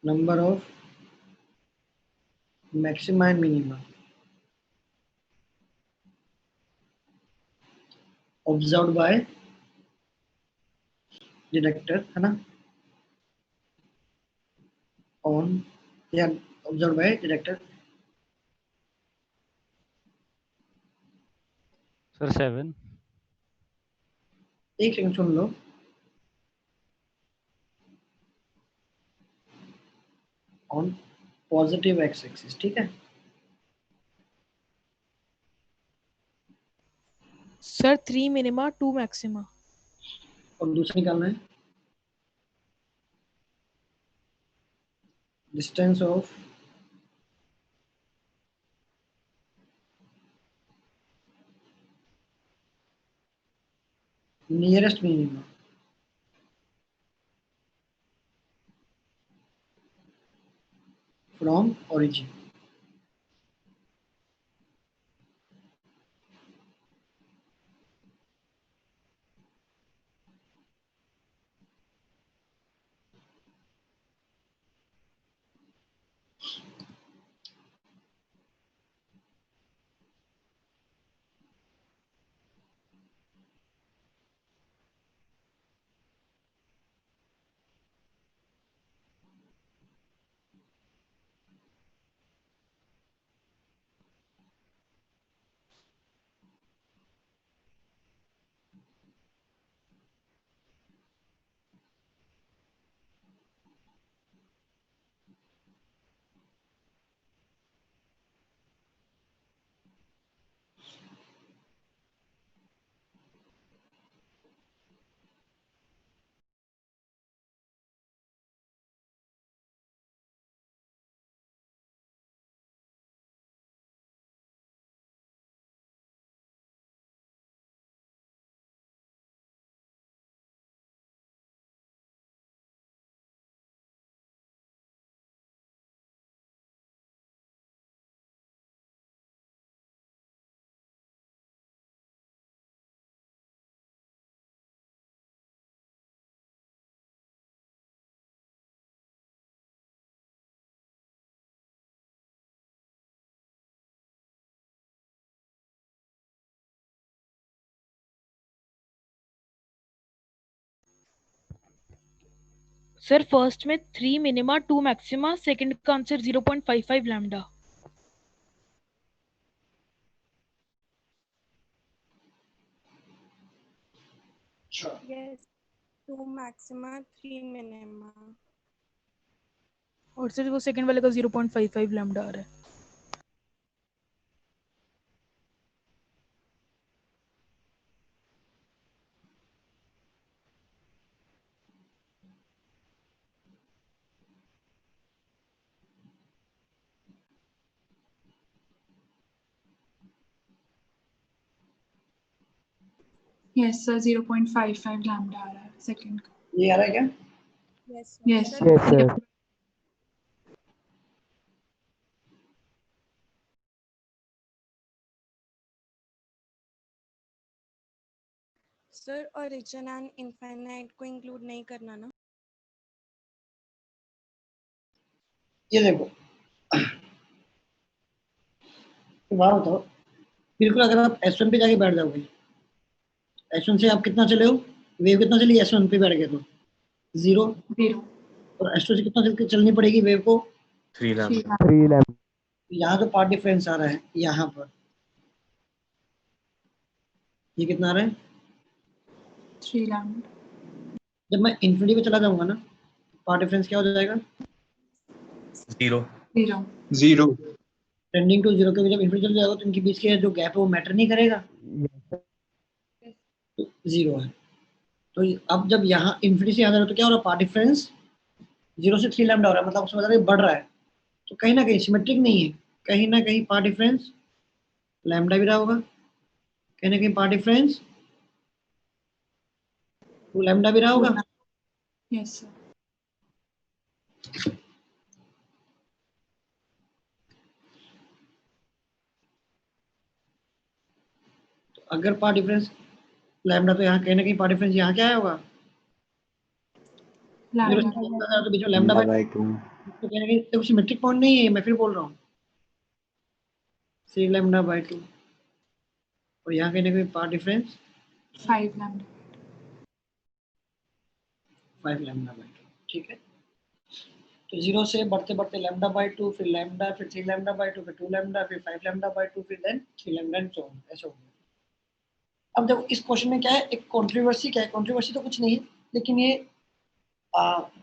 number of maxima and minima observe by detector, है ना, ऑन या ऑब्जर्व बाय डिटेक्टर। सर 7। एक second soon low, on positive x axis, ठीक है। Sir 3 minima 2 maxima. और दूसरा निकालना है distance of nearest minima from origin. Sir first में 3 मिनिमा 2 मैक्सिमा, सेकंड का answer 0.55 lambda. Yes, 2 maxima, 3 minima. और सर वो सेकंड वाले का 0.55 लैम्डा आ रहा है। Yes sir, 0.55 lambda आ रहा है सेकंड का। ये आ रहा है क्या? Yes, sir. Yes Sir, sir. Yes sir. sir, origin and infinite को include नहीं करना ना? ये देखो वाह बताओ, बिल्कुल अगर आप S1 पे जाके बैठ जाओगे, S1 से आप कितना चले हो, वेव कितना चली S1 पे बैठ गए तो 0, 0 और S2 से कितना चलनी पड़ेगी वेव को 3 lambda. 3 लैम्डा। यहाँ तो पार्ट डिफरेंस आ रहा है यहाँ पर, ये कितना आ रहा है 3 lambda। जब मैं इन्फिनिटी पे चला जाऊंगा ना, पार्ट डिफरेंस क्या हो जाएगा 0. 0 टेंडिंग टू 0, क्योंकि जब इन्फिनिटी चला जाएगा तो इनके बीच के जो गैप है वो मैटर नहीं करेगा, तो 0 है। तो अब जब यहाँ इन्फिनिटी से यहाँ जा रहा है तो क्या हो रहा है, पार्ट डिफरेंस 0 से 3 लैम्डा हो रहा है, मतलब उसमें बता रहे बढ़ रहा है, तो कहीं ना कहीं सिमेट्रिक नहीं है, कहीं ना कहीं पार्ट डिफरेंस लैम्डा भी रहा होगा, कहीं ना कहीं पार्ट डिफरेंस 2 लैम्डा भी रहा होगा। Yes sir. तो अगर पार्ट डिफरेंस लैम्डा, तो यहाँ कहीं ना कहीं पार्ट डिफरेंस यहाँ क्या आया होगा Lambda तो बीच में लैम्डा बाय 2, तो कहीं ना कहीं देखो सिमेट्रिक पॉइंट नहीं है, मैं फिर बोल रहा हूँ 3 लैम्डा बाय 2, और यहाँ कहीं ना कहीं path difference 5 lambda। 5 lambda by 2, ठीक है। तो 0 से बढ़ते बढ़ते लैम्डा बाय 2, फिर लैम्डा, फिर 3 लैम्डा बाय 2, फिर 2 लैम्डा, फिर 5 लैम्डा बाय 2, फिर then 3 lambda and so on, ऐसे हो गया। अब देखो इस क्वेश्चन में क्या है, एक कंट्रोवर्सी क्या है, कंट्रोवर्सी तो कुछ नहीं है, लेकिन ये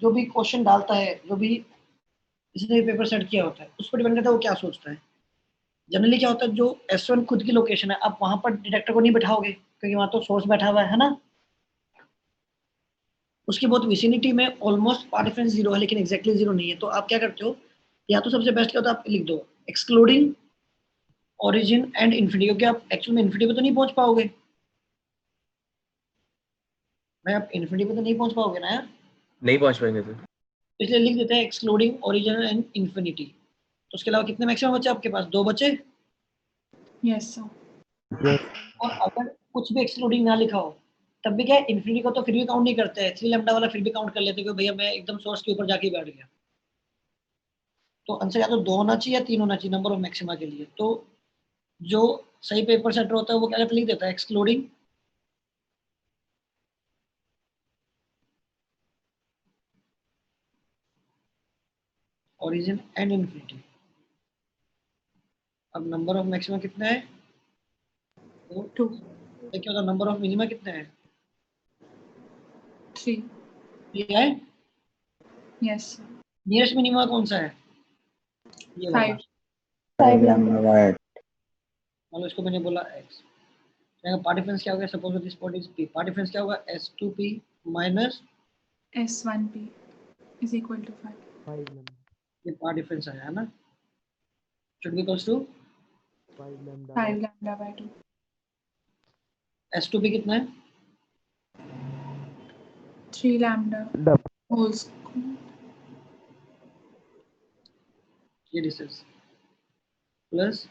जो भी क्वेश्चन डालता है, जो भी जिसने पेपर सेट किया होता है उस पर डिपेंड करता है वो क्या सोचता है। जनरली क्या होता है, जो S1 खुद की लोकेशन है, आप वहां पर डिटेक्टर को नहीं बैठाओगे क्योंकि वहां तो सोर्स बैठा हुआ है ना, उसकी बहुत विसिनिटी में ऑलमोस्ट पार्ट डिफरेंस 0 है लेकिन एग्जैक्टली 0 नहीं है, तो आप क्या करते हो, या तो सबसे बेस्ट क्या होता है, आप लिख दो एक्सक्लूडिंग ओरिजिन एंड इन्फिनिटी, क्योंकि आप एक्चुअल में इन्फिनिटी पे तो नहीं पहुंच पाओगे भाई, आप इन्फिनिटी पे तो नहीं पहुंच पाओगे ना यार, नहीं पहुंच पाएंगे तो इसलिए लिख देते हैं एक्सक्लूडिंग ओरिजिन एंड इन्फिनिटी। तो उसके अलावा कितने मैक्सिमम बचे आपके पास, 2 बचे, Yes sir. और अगर कुछ भी एक्सक्लूडिंग ना लिखा हो तब भी क्या है, इन्फिनिटी को तो फिर भी काउंट नहीं करते हैं, 3 लैम्डा वाला फिर भी काउंट कर लेते हैं कि भैया मैं एकदम सोर्स के ऊपर जाके बैठ गया। तो आंसर या तो 2 होना चाहिए या 3 होना चाहिए नंबर ऑफ मैक्सिमा के लिए। तो जो सही पेपर सेटर होता है वो क्या लिख देता है, एक्सक्लूडिंग ओरिजिन एंड इन्फिनिटी। अब नंबर ऑफ मैक्सिमा कितना है, 2 देखिए होता नंबर ऑफ मिनिमा कितना है, 3 ये है Yes sir. नियरेस्ट मिनिमा कौन सा है, ये वाला, 5 lambda by 8। मान लो इसको मैंने बोला x, पार्ट डिफरेंस क्या होगा, suppose this point is p, path difference क्या होगा S2p minus S1p is equal to 5। ये पार्ट डिफरेंस आया है ना, should be equals to 5 lambda by 2। S2p कितना है 3 lambda whole square। ये distance plus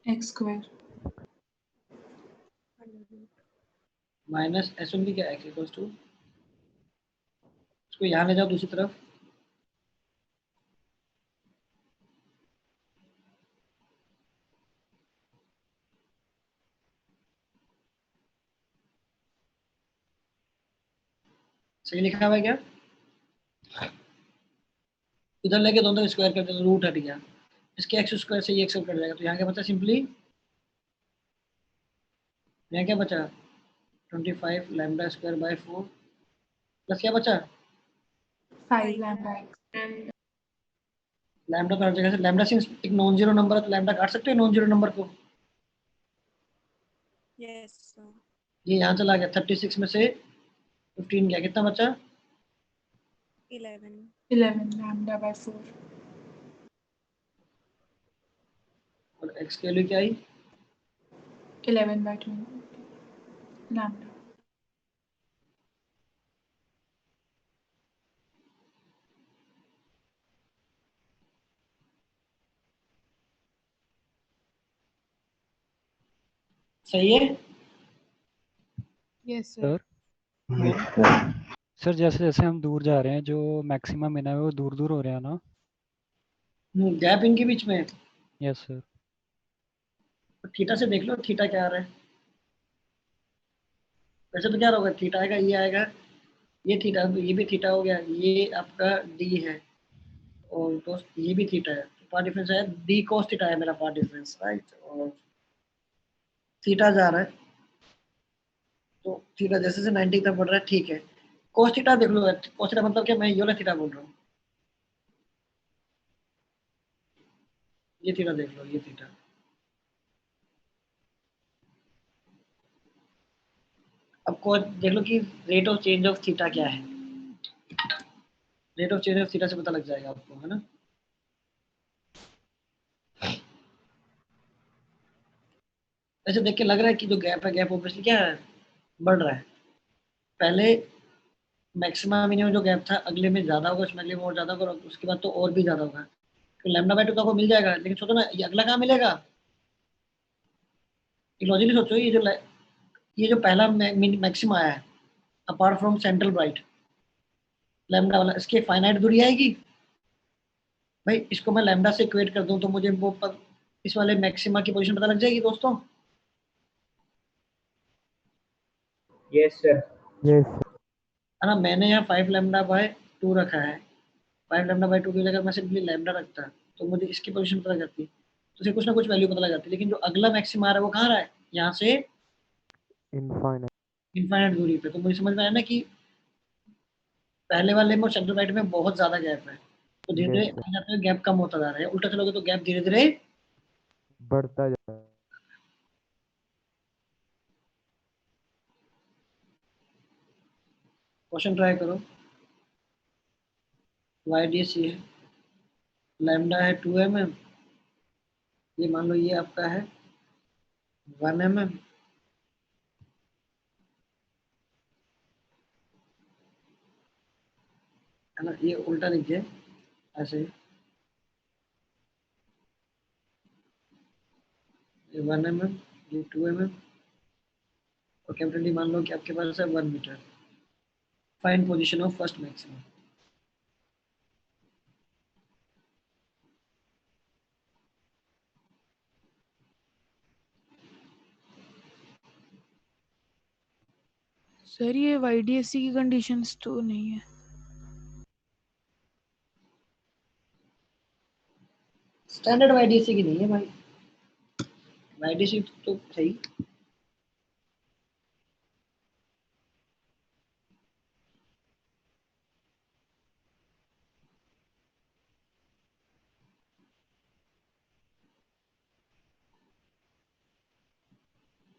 x square minus S1p क्या x इक्वल्स टू, इसको यहाँ ले जाओ दूसरी तरफ, सही लिखा हुआ है क्या, इधर लेके दोनों स्क्वायर कर देते रूट हट गया, इसके एक्स स्क्वायर से ये एक्स कट जाएगा, तो यहाँ क्या बचा सिंपली, यहाँ क्या बचा 25 लैम्डा स्क्वायर बाय 4 प्लस क्या बचा 5 लैम्डा लैम्डा तो हर जगह से, लैम्डा सिंस एक नॉन जीरो नंबर है तो लैम्डा काट सकते हो नॉन जीरो नंबर को, यस सर। ये यहाँ चला गया 36 में से 15 गया, कितना बचा 11 लैम्डा बाय 4 और एक्स की वैल्यू क्या आई 11 बाय 2 लैम्डा। सही है। Yes sir. सर सर जैसे जैसे हम दूर जा रहे हैं जो मैक्सिमम है ना वो दूर दूर हो रहे हैं ना। गैप इनके बीच में है। Yes sir. तो थीटा से देख लो थीटा क्या आ रहा है, वैसे तो क्या होगा थीटा आएगा, ये आएगा, ये थीटा, ये भी थीटा हो गया, ये आपका डी है और दोस्त ये भी थीटा है, तो पार्ट डिफरेंस है डी cos थीटा है मेरा पार्ट डिफरेंस, राइट, और थीटा जा रहा है तो थीटा जैसे से 90 तक बढ़ रहा है, ठीक है। cos थीटा देख लो, cos थीटा मतलब क्या, मैं ये वाला थीटा बोल रहा हूँ, ये थीटा देख लो, ये थीटा, अब cos देख लो कि rate of change of theta क्या है, rate of change of theta से पता लग जाएगा आपको, है ना। ऐसे देख के लग रहा है कि जो गैप है, गैप ऑब्वियसली क्या है, बढ़ रहा है, पहले मैक्सिमम मिनिमम जो गैप था अगले में ज्यादा होगा, उसमें अगले में और ज्यादा होगा, और उसके बाद तो और भी ज्यादा होगा, तो लैम्डा बाय 2 तो आपको मिल जाएगा, लेकिन सोचो ना ये अगला कहाँ मिलेगा, लॉजिकली सोचो, ये जो पहला मैक्सिमम आया है apart from central bright lambda वाला, इसकी फाइनाइट दूरी आएगी भाई, इसको मैं लैम्डा से इक्वेट कर दूं तो मुझे वो इस वाले मैक्सिमा की पोजीशन पता लग जाएगी दोस्तों। Yes sir. यस है ना, मैंने यहाँ 5 लैम्डा बाय 2 रखा है, 5 लैम्डा बाय 2 की जगह मैं सिंपली लैम्डा रखता तो मुझे इसकी पोजीशन पता लग जाती, तो उसे कुछ ना कुछ वैल्यू पता लग जाती, लेकिन जो अगला मैक्सिमा आ रहा है वो कहाँ रहा है, यहाँ से इनफाइनाइट दूरी पे, तो मुझे समझ में आया ना कि पहले वाले में और सेंट्रल ब्राइट में बहुत ज्यादा गैप है, तो धीरे धीरे आगे जाते हुए गैप कम होता जा रहा है, उल्टा चलोगे तो गैप धीरे धीरे बढ़ता जा रहा है। क्वेश्चन ट्राई करो, YDC है, लैम्डा है 2 mm, ये मान लो ये आपका है 1 mm, है ना, ये उल्टा लिखिए ऐसे, ये 1 mm, ये 2 mm, और कैपिटल डी मान लो कि आपके पास है 1 metre, find position of first maximum. Sir ये YDSC की कंडीशंस तो नहीं है। स्टैंडर्ड YDC की नहीं है भाई, YDC तो सही,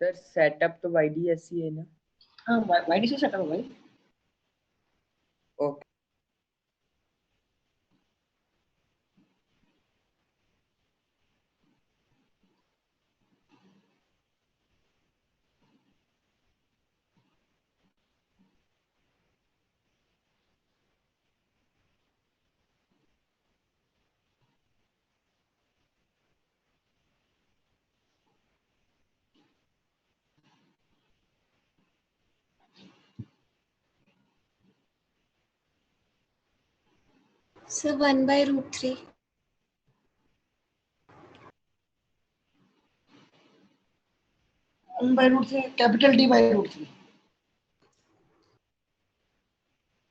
सर सेटअप तो YDSC है ना। हाँ YDC सेटअप है भाई। Okay sir 1/√3 1/√3 capital D/√3।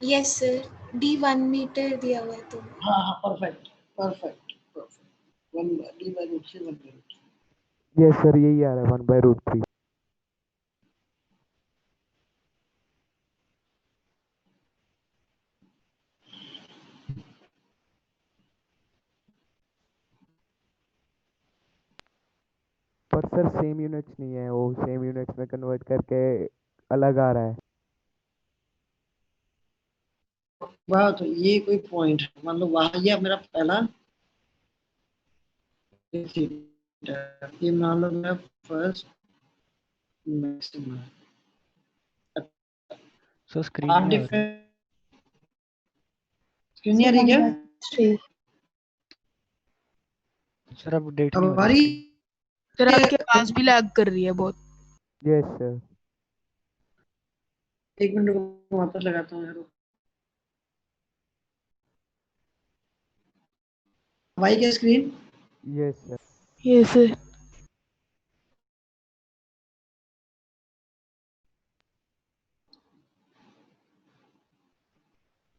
Yes sir. D 1 metre दिया हुआ है तो हाँ हाँ perfect perfect perfect 1 D by root 3 1 by root 3. Yes sir, यही आ रहा है 1/√3। पर सर सेम यूनिट्स नहीं है, वो सेम यूनिट्स में कन्वर्ट करके अलग आ रहा है। वाह, तो ये कोई पॉइंट है, मान लो वहाँ ये मेरा पहला ये मान लो मेरा फर्स्ट मैक्सिमम है। सर स्क्रीन आप नहीं आ रही। डिफरेंट स्क्रीन नहीं आ रही क्या? सर अपडेट अब नहीं हो रही हमारी स्क्रीन। सर आपकी आवाज भी लैग कर रही है बहुत। Yes sir. 1 मिनट को वापस लगाता हूँ यार। भाई क्या स्क्रीन? Yes sir. ये सर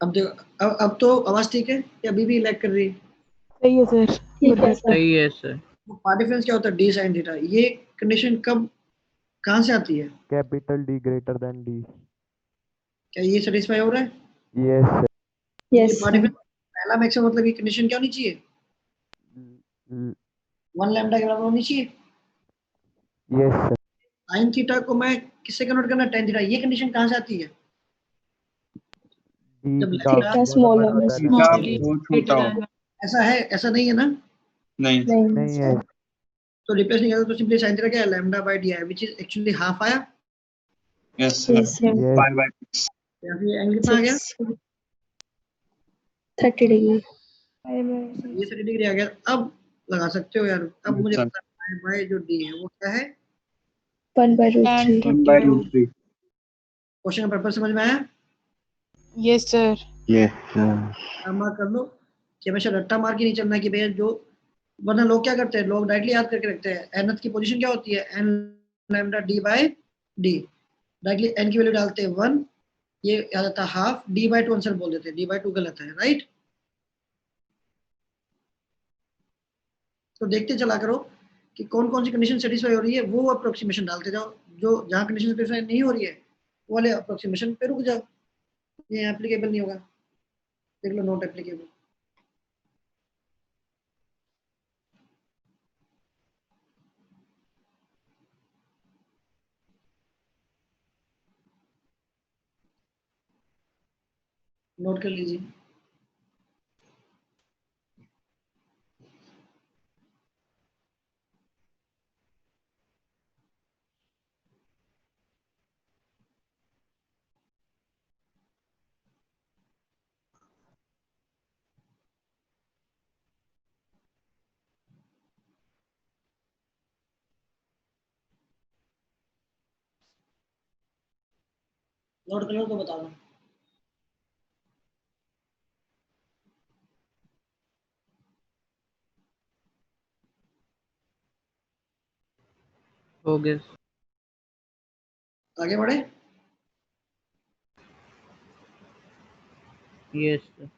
अब देखो, अब तो आवाज ठीक है या अभी भी लैग कर रही है? सही है सर। सही है सर। पार्ट डिफरेंस क्या होता है? D sine theta. ये कंडीशन कब कहाँ से आती है? Capital D greater than D. क्या ये सेटिस्फाई हो रहा है? Yes sir. ये पार्ट डिफरेंस पहला मैक्सिमम मतलब ये कंडीशन क्या होनी चाहिए? 1 लैम्डा के बराबर होनी चाहिए। Yes sir. साइन थीटा को मैं किससे कन्वर्ट करना? tan theta. ये कंडीशन कहाँ से आती है? डी जब थीटा लैम्डा थीटा बहुत छोटा हो। ऐसा है, ऐसा नहीं है ना? नहीं नहीं है। तो रिप्लेस नहीं करते तो सिंपली साइन थीटा क्या है? लैम्डा बाय डी है, व्हिच इज एक्चुअली हाफ आया। Yes sir, yes 5/6। या फिर एंगल कितना आ गया? 30 डिग्री। ये 30 डिग्री आ गया। अब लगा सकते हो यार। अब मुझे सर पता है बाय जो डी है वो क्या है। 1/√3। 1/√3। क्वेश्चन का पर्पस समझ में आया? Yes sir. Yes sir. अब मार्क कर लो कि हमेशा रट्टा मार के नहीं चलना कि भैया जो, वरना लोग क्या करते हैं, लोग डायरेक्टली याद करके रखते हैं nth की पोजीशन क्या होती है? n lambda D by D. Directly n की वैल्यू डालते हैं 1, ये आ जाता है हाफ। डी बाय 2 आंसर बोल देते हैं, डी बाय 2 गलत है, राइट? तो देखते चला करो कि कौन कौन सी कंडीशन सेटिस्फाई हो रही है, वो अप्रोक्सीमेशन डालते जाओ। जो जहाँ कंडीशन सेटिस्फाई नहीं हो रही है वो वाले अप्रोक्सीमेशन पे रुक जाओ। ये एप्लीकेबल नहीं होगा, देख लो, नॉट एप्लीकेबल। नोट कर लीजिए। नोट कर लो तो बता दो। हो गया। आगे बढ़े। Yes sir.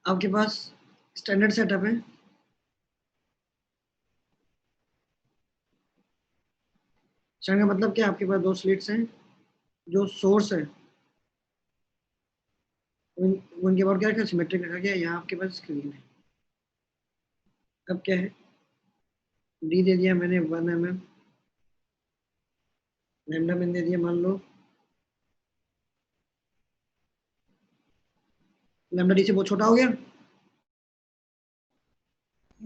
आपके पास स्टैंडर्ड सेटअप है। स्टैंडर्ड का मतलब क्या? आपके पास 2 स्लिट्स हैं, जो सोर्स है उनके बाद क्या रखा? सिमेट्रिक रखा गया। यहाँ आपके पास स्क्रीन है। अब क्या है? डी दे दिया मैंने 1 mm, लैम्डा मैंने दे दिया मान लो लैम्डा डी से बहुत छोटा हो गया।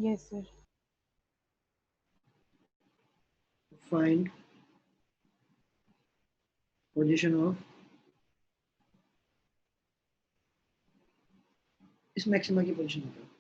Yes sir. Find position of इस मैक्सिमा की पोजीशन होता है।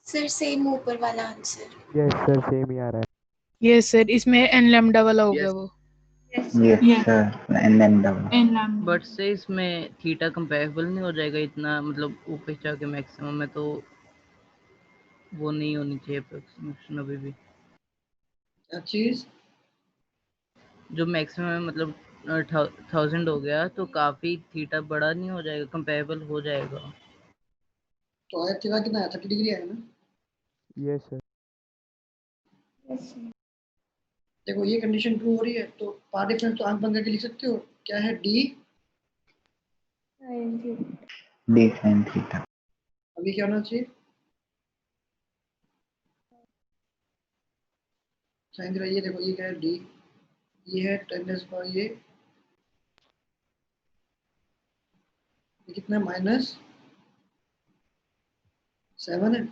सर सेम ऊपर वाला आंसर। यस सर, सेम ही आ रहा है। यस सर, इसमें एन लैम्डा वाला हो गया वो। Yes sir, N lambda. N lambda. But से इसमें थीटा कंपेरेबल नहीं हो जाएगा इतना, मतलब ऊपर जाके मैक्सिमम में तो वो नहीं होनी चाहिए अप्रोक्सीमेशन अभी भी। क्या चीज? जो मैक्सिमम है मतलब 1000 हो गया तो काफी थीटा बड़ा नहीं हो जाएगा, कंपेरेबल हो जाएगा। तो आया थीटा कितना है? 30 डिग्री आया ना? Yes sir. देखो ये कंडीशन ट्रू हो रही है तो पार्ट डिफरेंस तो आंख बंद करके लिख सकते हो। क्या है? D sine theta. अभी क्या होना चाहिए? Sine theta. ये देखो ये क्या है? डी। ये है 10 पर ये कितना? -7 है।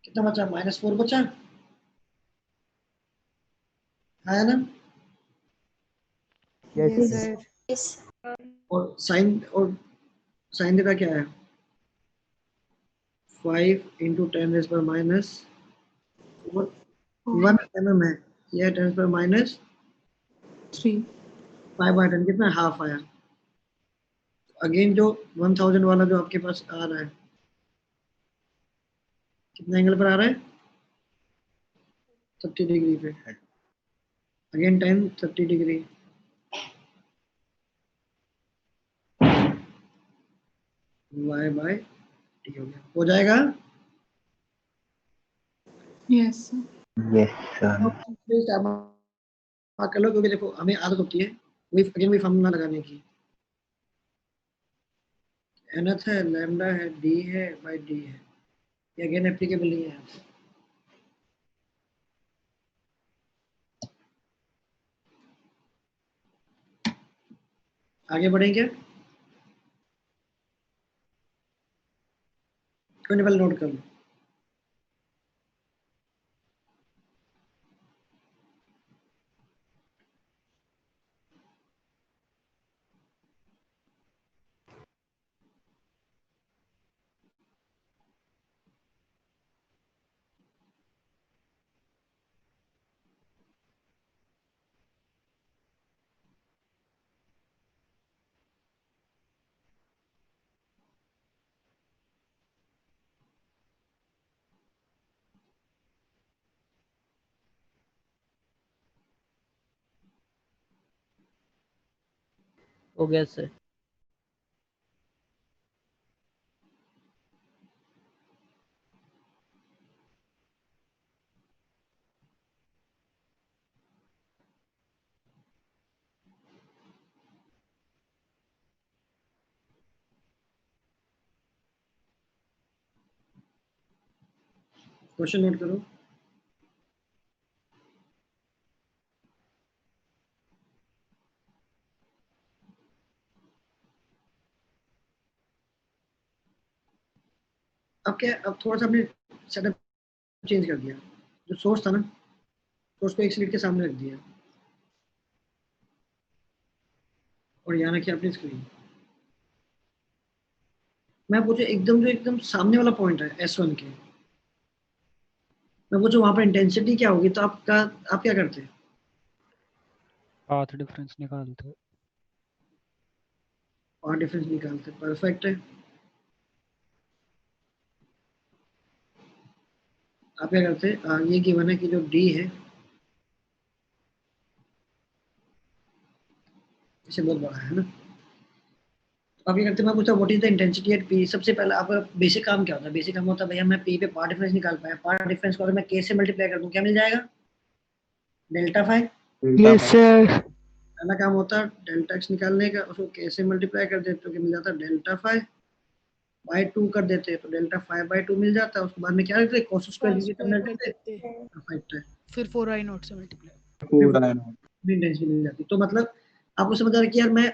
कितना बचा? -4 बचा है ना? Yes sir. और साइन थीटा क्या है? 5 × 10⁻⁻4 1 mm है। यह 10⁻3 5/10 कितना? हाफ आया। अगेन जो 1000 वाला जो आपके पास आ रहा है कितना एंगल पर आ रहा है? 30 डिग्री पे। Again 10 30 degree. y/t हो गया। हो जाएगा? Yes sir. प्लीज आप कर लो क्योंकि देखो हमें आदत होती है वही फॉर्मूला लगाने की। nth है, लैम्डा है, d है बाय d है। ये अगेन एप्लीकेबल नहीं है। आगे बढ़ें क्या? कोई नहीं, पहले नोट कर लो। हो गया सर। क्वेश्चन नोट करो। अब क्या, अब थोड़ा सा हमने सेटअप चेंज कर दिया। जो सोर्स था ना, सोर्स को एक स्लिट के सामने रख दिया और यहाँ रखी अपनी स्क्रीन। मैं पूछे एकदम सामने वाला पॉइंट है S1 के, मैं पूछूं वहां पर इंटेंसिटी क्या होगी तो आप क्या करते हैं? पाथ डिफरेंस निकालते। पाथ डिफरेंस निकालते। परफेक्ट है। आप क्या करते हैं? ये गिवन है कि जो D है इसे बहुत बड़ा है ना। तो आप क्या करते हैं? मैं पूछता what is the intensity at P। सबसे पहले आपका बेसिक काम क्या होता है? बेसिक काम होता है भैया मैं P पे पाथ डिफरेंस निकाल पाया। पाथ डिफरेंस को अगर मैं K से मल्टीप्लाई कर दूं क्या मिल जाएगा? Delta phi. Yes sir. पहला काम होता है डेल्टा एक्स निकालने का, उसको K से मल्टीप्लाई कर देते तो मिल जाता है डेल्टा फाई बाय 2 कर देते हैं तो डेल्टा फाई बाय 2 मिल जाता है। उसके बाद में क्या करते हैं? cos स्क्वायर की टर्म कर लेते देते हैं। परफेक्ट है। फिर 4i0 से मल्टीप्लाई। पूरा है ना। इंटेंसिटी मिल जाती। तो मतलब आपको समझ आ रहा है कि यार मैं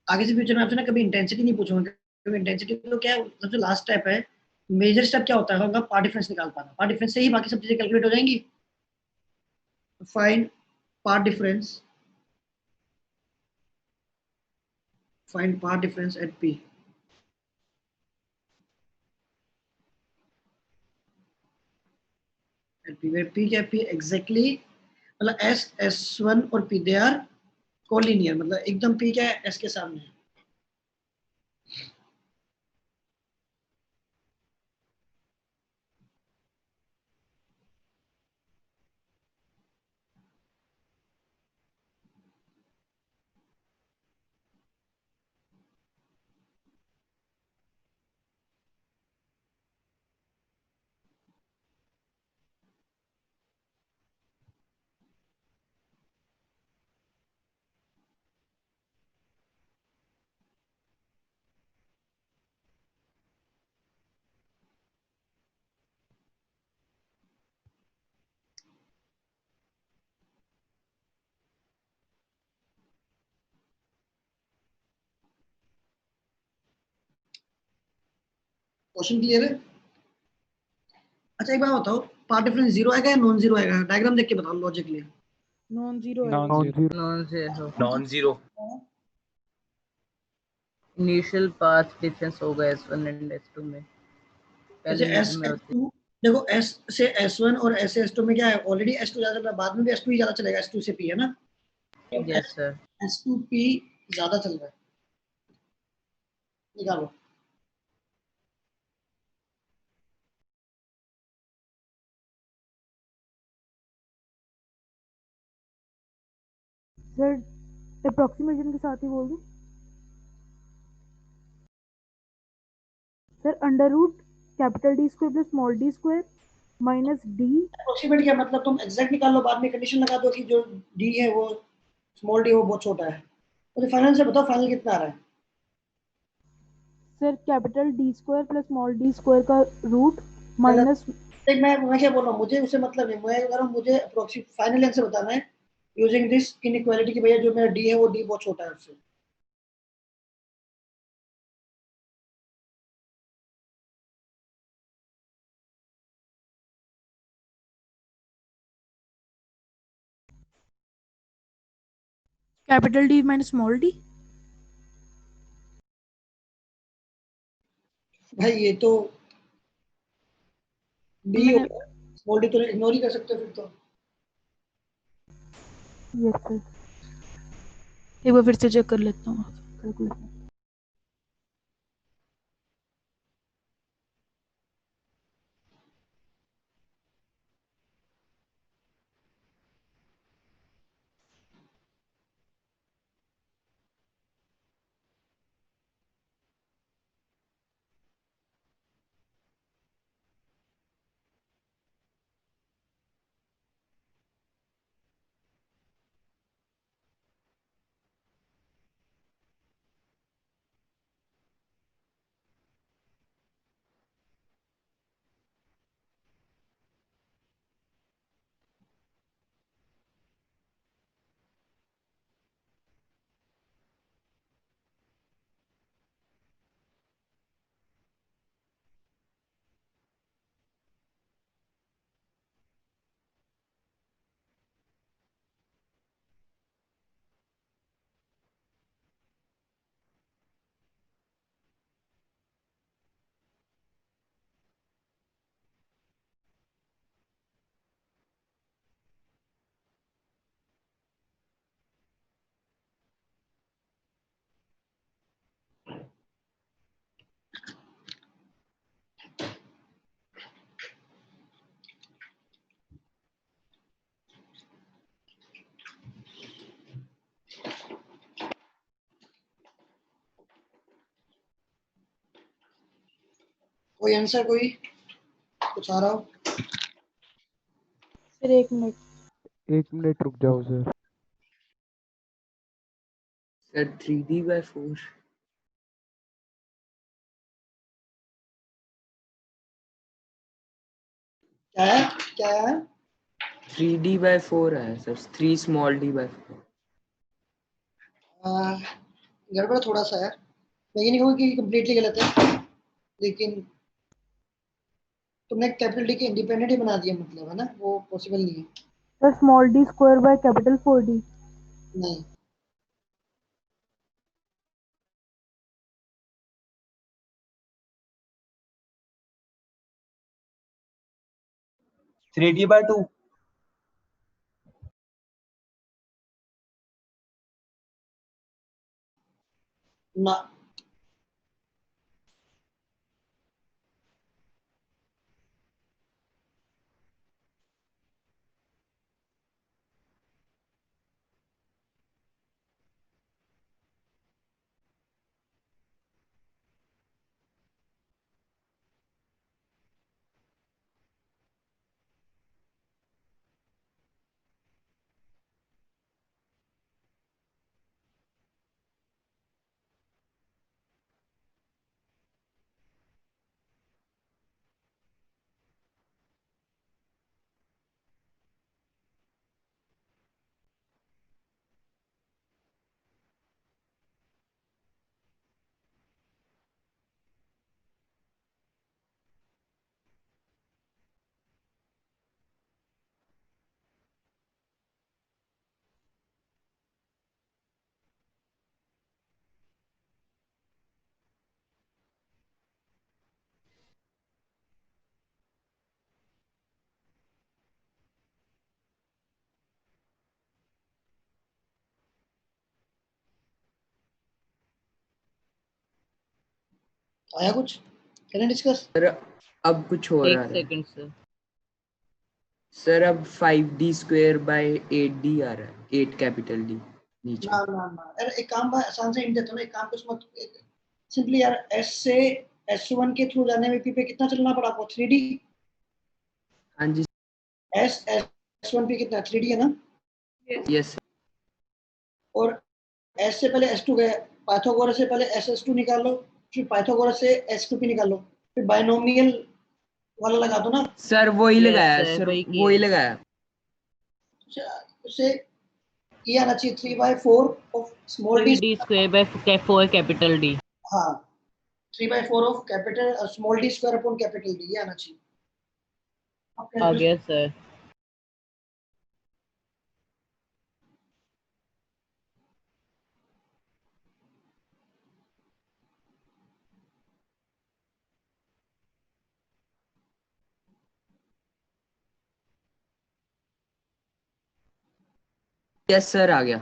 आगे से फ्यूचर में आपसे ना कभी इंटेंसिटी नहीं पूछूंगा, क्योंकि इंटेंसिटी तो क्या है, सबसे लास्ट स्टेप है। मेजर स्टेप क्या होता है? होगा पार्ट डिफरेंस निकाल पाना। पार्ट डिफरेंस से ही बाकी सब चीजें कैलकुलेट हो जाएंगी। Find part difference, find part difference at P। Where P क्या, पी एग्जैक्टली मतलब एस S1 और पी दे आर कोलिनियर, मतलब एकदम पी क्या है, एस के सामने है। क्वेश्चन क्लियर है? अच्छा एक बात बताओ, पार्ट डिफरेंस जीरो आएगा या नॉन जीरो आएगा? डायग्राम देख के बताओ logically. Non zero non zero initial path difference होगा S1 एंड S2 में, पहले जैसे मिड में होती S2 देखो, S से S1 और S से S2 में क्या है, ऑलरेडी S2 ज्यादा चल रहा है, बाद में भी S2 ही ज्यादा चलेगा, S2 से P है ना, है। यस सर, S2 P ज्यादा चल रहा है, निकालो। सर अप्रोक्सीमेशन के साथ ही बोल दूं sir, under root capital D square plus small D square minus D. Approximate क्या मतलब, तुम एग्जैक्ट निकाल लो, बाद में कंडीशन लगा दो कि जो D है वो स्मॉल d वो बहुत छोटा है। तो फाइनल से बताओ, फाइनल कितना आ रहा है? Sir capital D square plus small D square का रूट माइनस। देख मैं क्या बोल रहा हूँ, मुझे उससे मतलब नहीं, मैं अगर मुझे अप्रोक्सीमेट फाइनल आंसर बताना है यूजिंग दिस इनइक्वालिटी की वजह, जो मेरा D है वो D बहुत छोटा है उससे। Capital D minus small D. भाई ये तो D मैंने होगा, स्मॉल d तो इग्नोर ही कर सकते हो फिर तो। यस सर, एक बार फिर से चेक कर लेता हूँ कैलकुलेशन। कोई आंसर, कोई कुछ आ रहा हो? सर एक मिनट रुक जाओ सर। सर 3D/4 क्या है, क्या है? 3D/4 है सर, 3 small d/4। गड़बड़ थोड़ा सा है, मैं ये नहीं कहूँगा कि कंप्लीटली गलत है, लेकिन तुमने कैपिटल डी के इंडिपेंडेंट ही बना दिया, मतलब है ना, वो पॉसिबल नहीं है। Sir small D square by capital 4D। नहीं, 3D/2 ना आया कुछ? Can discuss? सर अब कुछ और एक आ रहा है सेकंड सर। सर। अब 5d² बाय 8d आ रहा है, 8 कैपिटल डी नीचे। ना ना ना यार, एक काम आसान से हिंट देता हूँ ना, एक काम कुछ मत सिंपली यार, एस से S1 के थ्रू जाने में पे कितना चलना पड़ा आपको? 3D। हाँ जी। S1 पे कितना 3D है ना? यस। और S से पहले S2 गया, पाइथागोरस से पहले SS2 निकाल लो, फिर पाइथागोरस से S2P निकाल लो, फिर बायनोमियल वाला लगा दो ना। सर वही लगाया सर, सर, वही किया वही है। लगाया। उससे ये आना चाहिए 3/4 of small D. 3d² by 4 capital D. हाँ 3/4 of capital small D square upon capital D, ये आना चाहिए। आ गया सर। यस सर आ गया।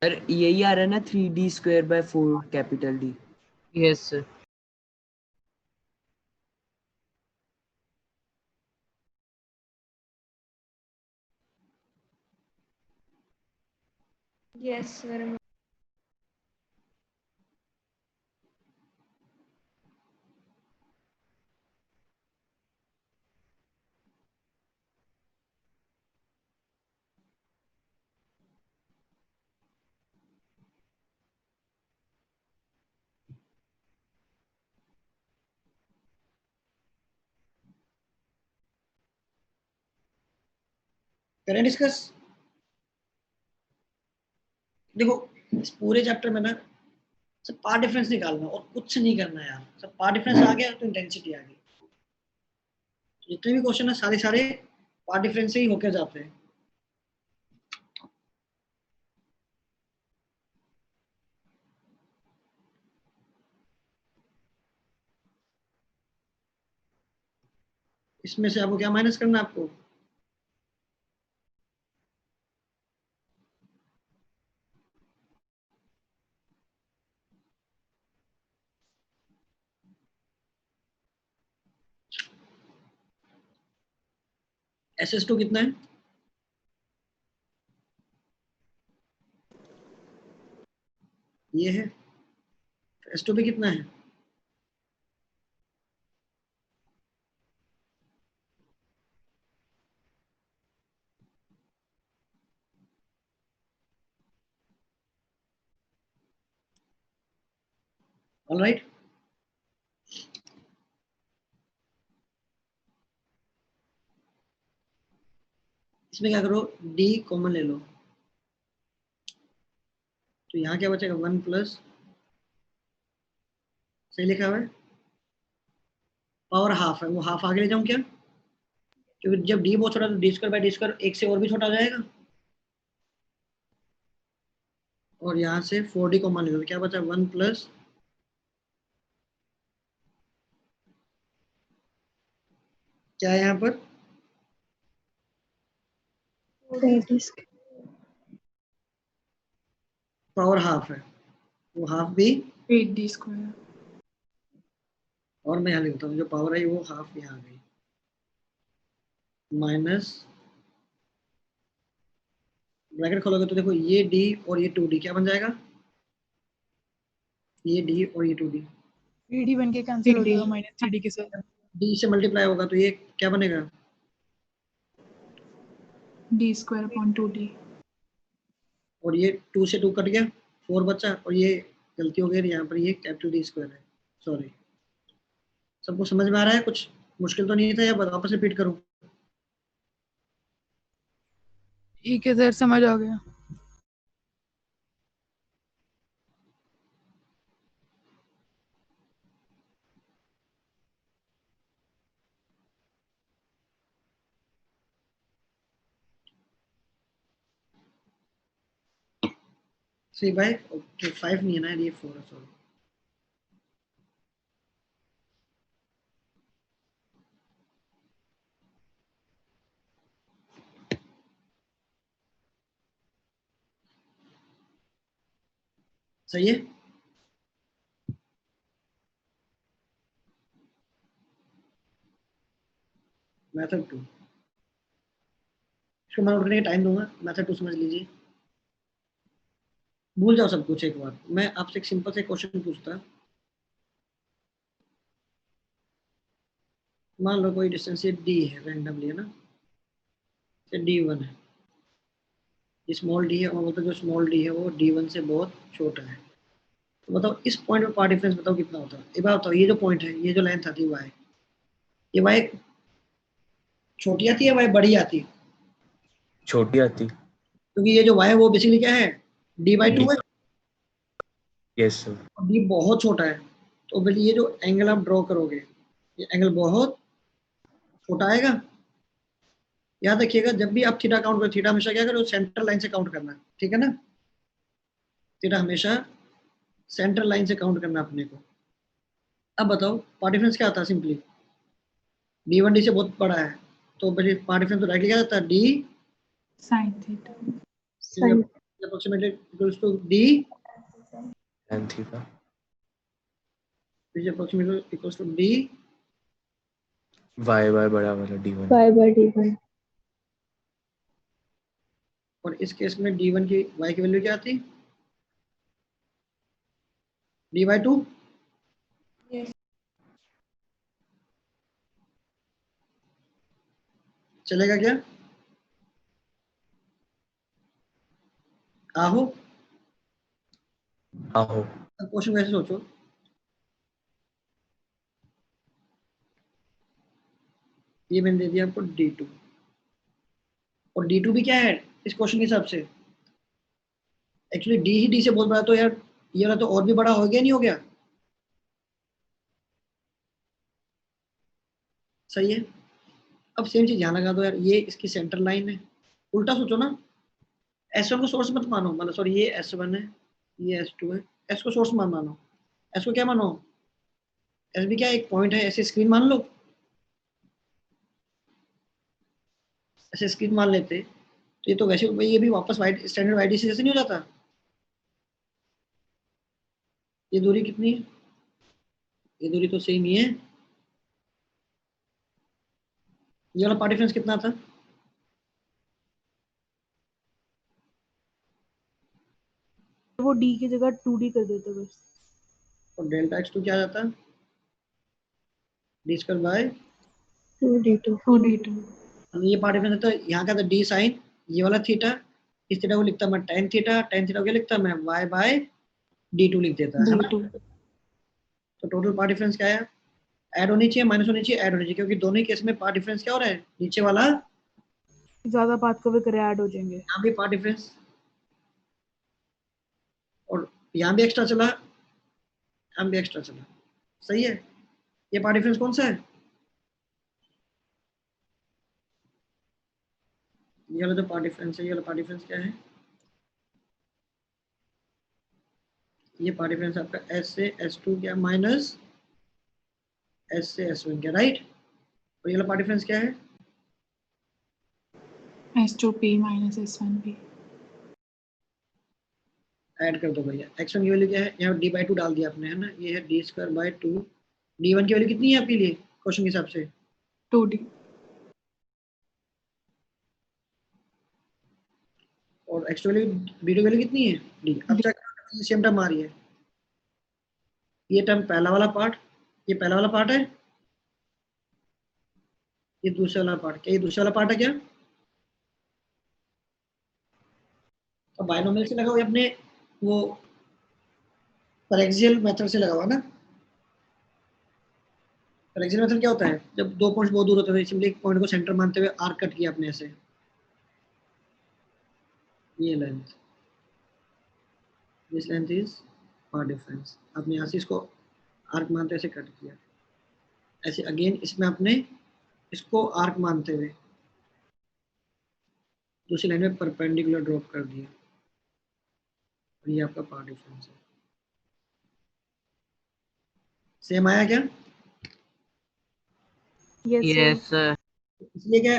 सर यही आ रहा है ना, 3d² by 4 capital D. Yes sir. Yes sir. करें डिस्कस? देखो इस पूरे चैप्टर में ना सब पार्ट डिफरेंस निकालना और कुछ नहीं करना यार। सब पार्ट डिफरेंस आ गया तो इंटेंसिटी आ गई। तो जितने भी क्वेश्चन है सारे सारे पार्ट डिफरेंस से ही होके जाते हैं। इसमें से आपको क्या माइनस करना है आपको? SS2 कितना है? ये है। S2 पे कितना है? All right. इसमें क्या करो, डी कॉमन ले लो, तो यहाँ क्या बचेगा 1 प्लस, सही लिखा हुआ है, पावर हाफ है, वो हाफ आगे ले जाऊं क्या, क्योंकि जब डी बहुत छोटा तो D square by D square एक से और भी छोटा हो जाएगा, और यहाँ से 4d कॉमन ले लो, क्या बचा 1 प्लस, क्या है यहाँ पर, पावर हाफ है, वो हाफ भी 8d स्क्वायर। और मैं यहाँ लिखता हूँ जो पावर आई वो हाफ यहाँ आ गई, माइनस, ब्रैकेट खोलोगे तो देखो ये d और ये 2d क्या बन जाएगा, ये d और ये 2d, 3d बन के कैंसिल हो जाएगा माइनस 3d के साथ, d से मल्टीप्लाई होगा तो ये क्या बनेगा, d स्क्वायर अपॉन 2d। और ये 2 से 2 कट गया, 4 बचा, और ये गलती हो गई यहाँ पर, ये कैपिटल D स्क्वायर है, सॉरी। सबको समझ में आ रहा है, कुछ मुश्किल तो नहीं था, या वापस रिपीट करूँ, ठीक है सर समझ आ गया। सी बाय ओके 5 नहीं है ना, ये 4 है, सॉरी। सही है, मेथड 2, इसको मैं उठने का टाइम दूंगा, मेथड 2 समझ लीजिए, भूल जाओ सब कुछ। एक बार मैं आपसे एक सिंपल से क्वेश्चन पूछता, मान लो कोई डिस्टेंस ये d है, रैंडमली है ना, ये d1 है, स्मॉल d है, और बोलते जो स्मॉल d है वो d1 से बहुत छोटा है, तो बताओ इस पॉइंट पे पावर डिफरेंस बताओ कितना होता है, एक बार बताओ, ये जो पॉइंट है, ये जो लेंथ आती है y, ये y छोटी आती है, y बड़ी आती है, छोटी आती। क्योंकि ये जो y है वो बेसिकली क्या है, d/2 है, यस सर। और d बहुत छोटा है, तो फिर ये जो एंगल आप ड्रॉ करोगे, ये एंगल बहुत छोटा आएगा। याद रखिएगा जब भी आप थीटा काउंट करो, थीटा हमेशा क्या करो, सेंट्रल लाइन से काउंट करना, ठीक है ना, थीटा हमेशा सेंट्रल लाइन से काउंट करना अपने को। अब बताओ पावर डिफरेंस क्या आता है, सिंपली d1 d से बहुत बड़ा है, तो पावर डिफरेंस तो डायरेक्टली क्या आता है, d sin theta approximately equals to d tan theta which is approximately equals to d y बड़ा वाला d1 y/d1। और इस केस में d1 की y की वैल्यू क्या आती, d/2। चलेगा क्या, आहो आहो। क्वेश्चन वैसे सोचो, ये मैंने दे दिया आपको d2, और d2 भी क्या है इस क्वेश्चन के हिसाब से, एक्चुअली d ही d से बहुत बड़ा, तो यार ये वाला तो और भी बड़ा हो गया, नहीं हो गया, सही है। अब सेम चीज ध्यान लगा दो यार, ये इसकी सेंटर लाइन है, उल्टा सोचो ना, S1 को सोर्स मत मानो, मतलब सॉरी ये S1 है, ये S2 है, S को सोर्स मत मानो, S को क्या मानो, S भी क्या एक पॉइंट है, ऐसे स्क्रीन मान लो, ऐसे स्क्रीन मान लेते तो ये तो वैसे ये भी वापस वाइड स्टैंडर्ड वाइड से जैसे नहीं हो जाता। ये दूरी कितनी है, ये दूरी तो सेम ही है, ये वाला पार्ट डिफरेंस कितना था, वो d की जगह 2d कर देते बस, और डेल्टा x2 क्या आ जाता, d स्क्वायर बाय 2d2। ये पार्ट डिफरेंस तो यहाँ का था d साइन ये वाला थीटा, इस थीटा को लिखता मैं tan थीटा, tan थीटा को क्या लिखता मैं y/d2 लिख देता है ना। तो टोटल पार्ट डिफरेंस क्या है, ऐड होनी चाहिए माइनस होनी चाहिए, ऐड होनी चाहिए, क्योंकि दोनों ही केस में पार्ट डिफरेंस क्या हो रहा है, नीचे वाला ज्यादा पाथ कवर करे ऐड हो जाएंगे। यहाँ भी पाथ डिफरेंस और यहाँ भी एक्स्ट्रा चला, यहाँ भी एक्स्ट्रा चला, सही है। ये पाथ डिफरेंस कौन सा है? ये वाला जो पाथ डिफरेंस है, ये वाला पाथ डिफरेंस क्या है? ये पाथ डिफरेंस आपका S से S2 क्या माइनस S से S1 क्या, राइट। और ये वाला पाथ डिफरेंस क्या है? S2P minus S1P। ऐड कर दो भैया। x1 की वैल्यू क्या है? यहाँ d/2 डाल दिया आपने, है ना। ये है d²/2। d1 की वैल्यू कितनी है आपके लिए क्वेश्चन के हिसाब से? 2D। और x2 वैल्यू, d2 वैल्यू कितनी है? d। अब चेक करो, सेम टर्म आ रही है। ये टर्म पहला वाला पार्ट, ये पहला वाला पार्ट है, ये दूसरा वाला पार्ट। क्या ये दूसरा वाला पार्ट है क्या? तो बायनोमियल से लगाओ, अपने वो पैरेक्सियल मेथड से लगाओ ना। पैरेक्सियल मेथड क्या होता है? जब दो पॉइंट्स बहुत दूर होते हैं, सिंपली एक पॉइंट को सेंटर मानते हुए आर्क कट किया आपने ऐसे, ये length, this length is path difference. आपने यहाँ से इसको आर्क मानते हुए ऐसे कट किया, ऐसे अगेन इसमें आपने इसको आर्क मानते हुए दूसरी लाइन में परपेंडिकुलर ड्रॉप कर दिया, और ये आपका पाथ डिफरेंस है। सेम आया क्या? Yes sir. इसलिए क्या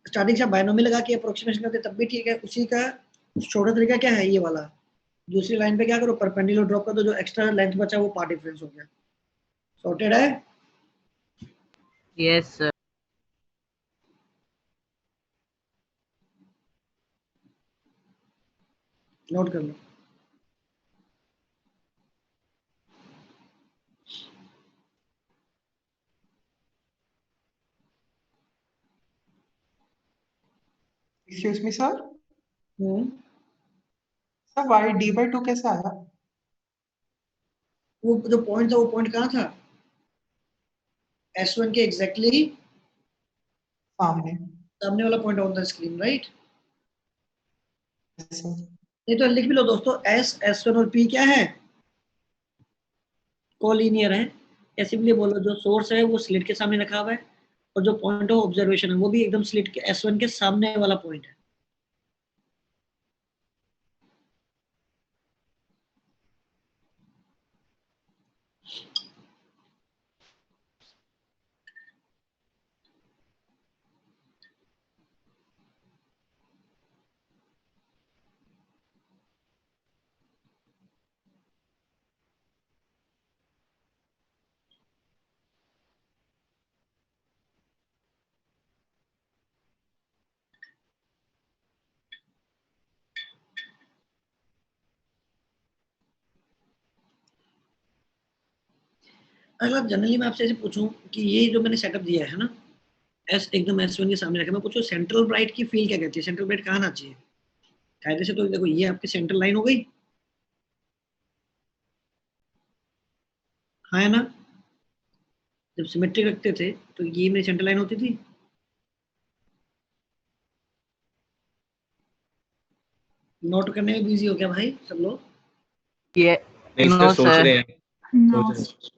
स्टार्टिंग से बायनोमियल लगा के अप्रोक्सीमेशन करते तब भी ठीक है। उसी का छोटा तरीका क्या है, ये वाला। दूसरी लाइन पे क्या करो, परपेंडिकुलर ड्रॉप कर दो, जो एक्स्ट्रा लेंथ बचा वो पाथ डिफरेंस हो गया। सॉर्टेड है? Yes sir. नोट कर लो। Excuse me sir, sir Y d/2 कैसे आया? वो जो पॉइंट था, वो पॉइंट कहाँ था? S1 के एग्जैक्टली सामने वाला point on the screen, right. नहीं तो लिख भी लो दोस्तों, S1 और P क्या है? कोलिनियर है। या सिंपली बोलो, जो सोर्स है वो स्लिट के सामने रखा हुआ है, और जो पॉइंट ऑफ ऑब्जर्वेशन है वो भी एकदम स्लिट के S1 के सामने वाला पॉइंट है। अगर जनरली मैं आपसे ऐसे पूछूं कि ये जो मैंने सेटअप दिया है ना, एस एकदम S1 के सामने रखा, मैं पूछूं सेंट्रल ब्राइट की फील क्या कहती है? सेंट्रल ब्राइट कहाँ आना चाहिए? कायदे से तो देखो, ये आपकी सेंट्रल लाइन हो गई, हाँ है ना। जब सिमेट्रिक रखते थे तो ये मेरी सेंट्रल लाइन होती थी। नोट करने में बिजी हो क्या भाई सब लोग? ये नहीं सर, सोच रहे हैं, सोच रहे हैं।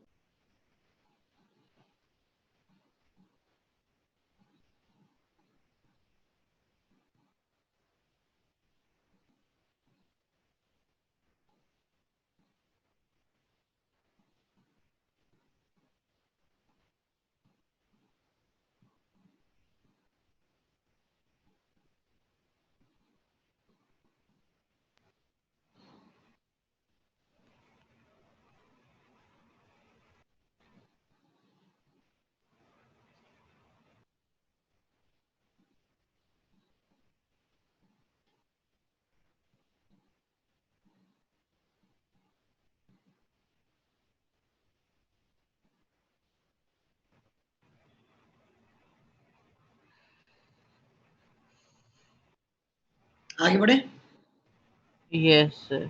आगे बढ़े। Yes sir.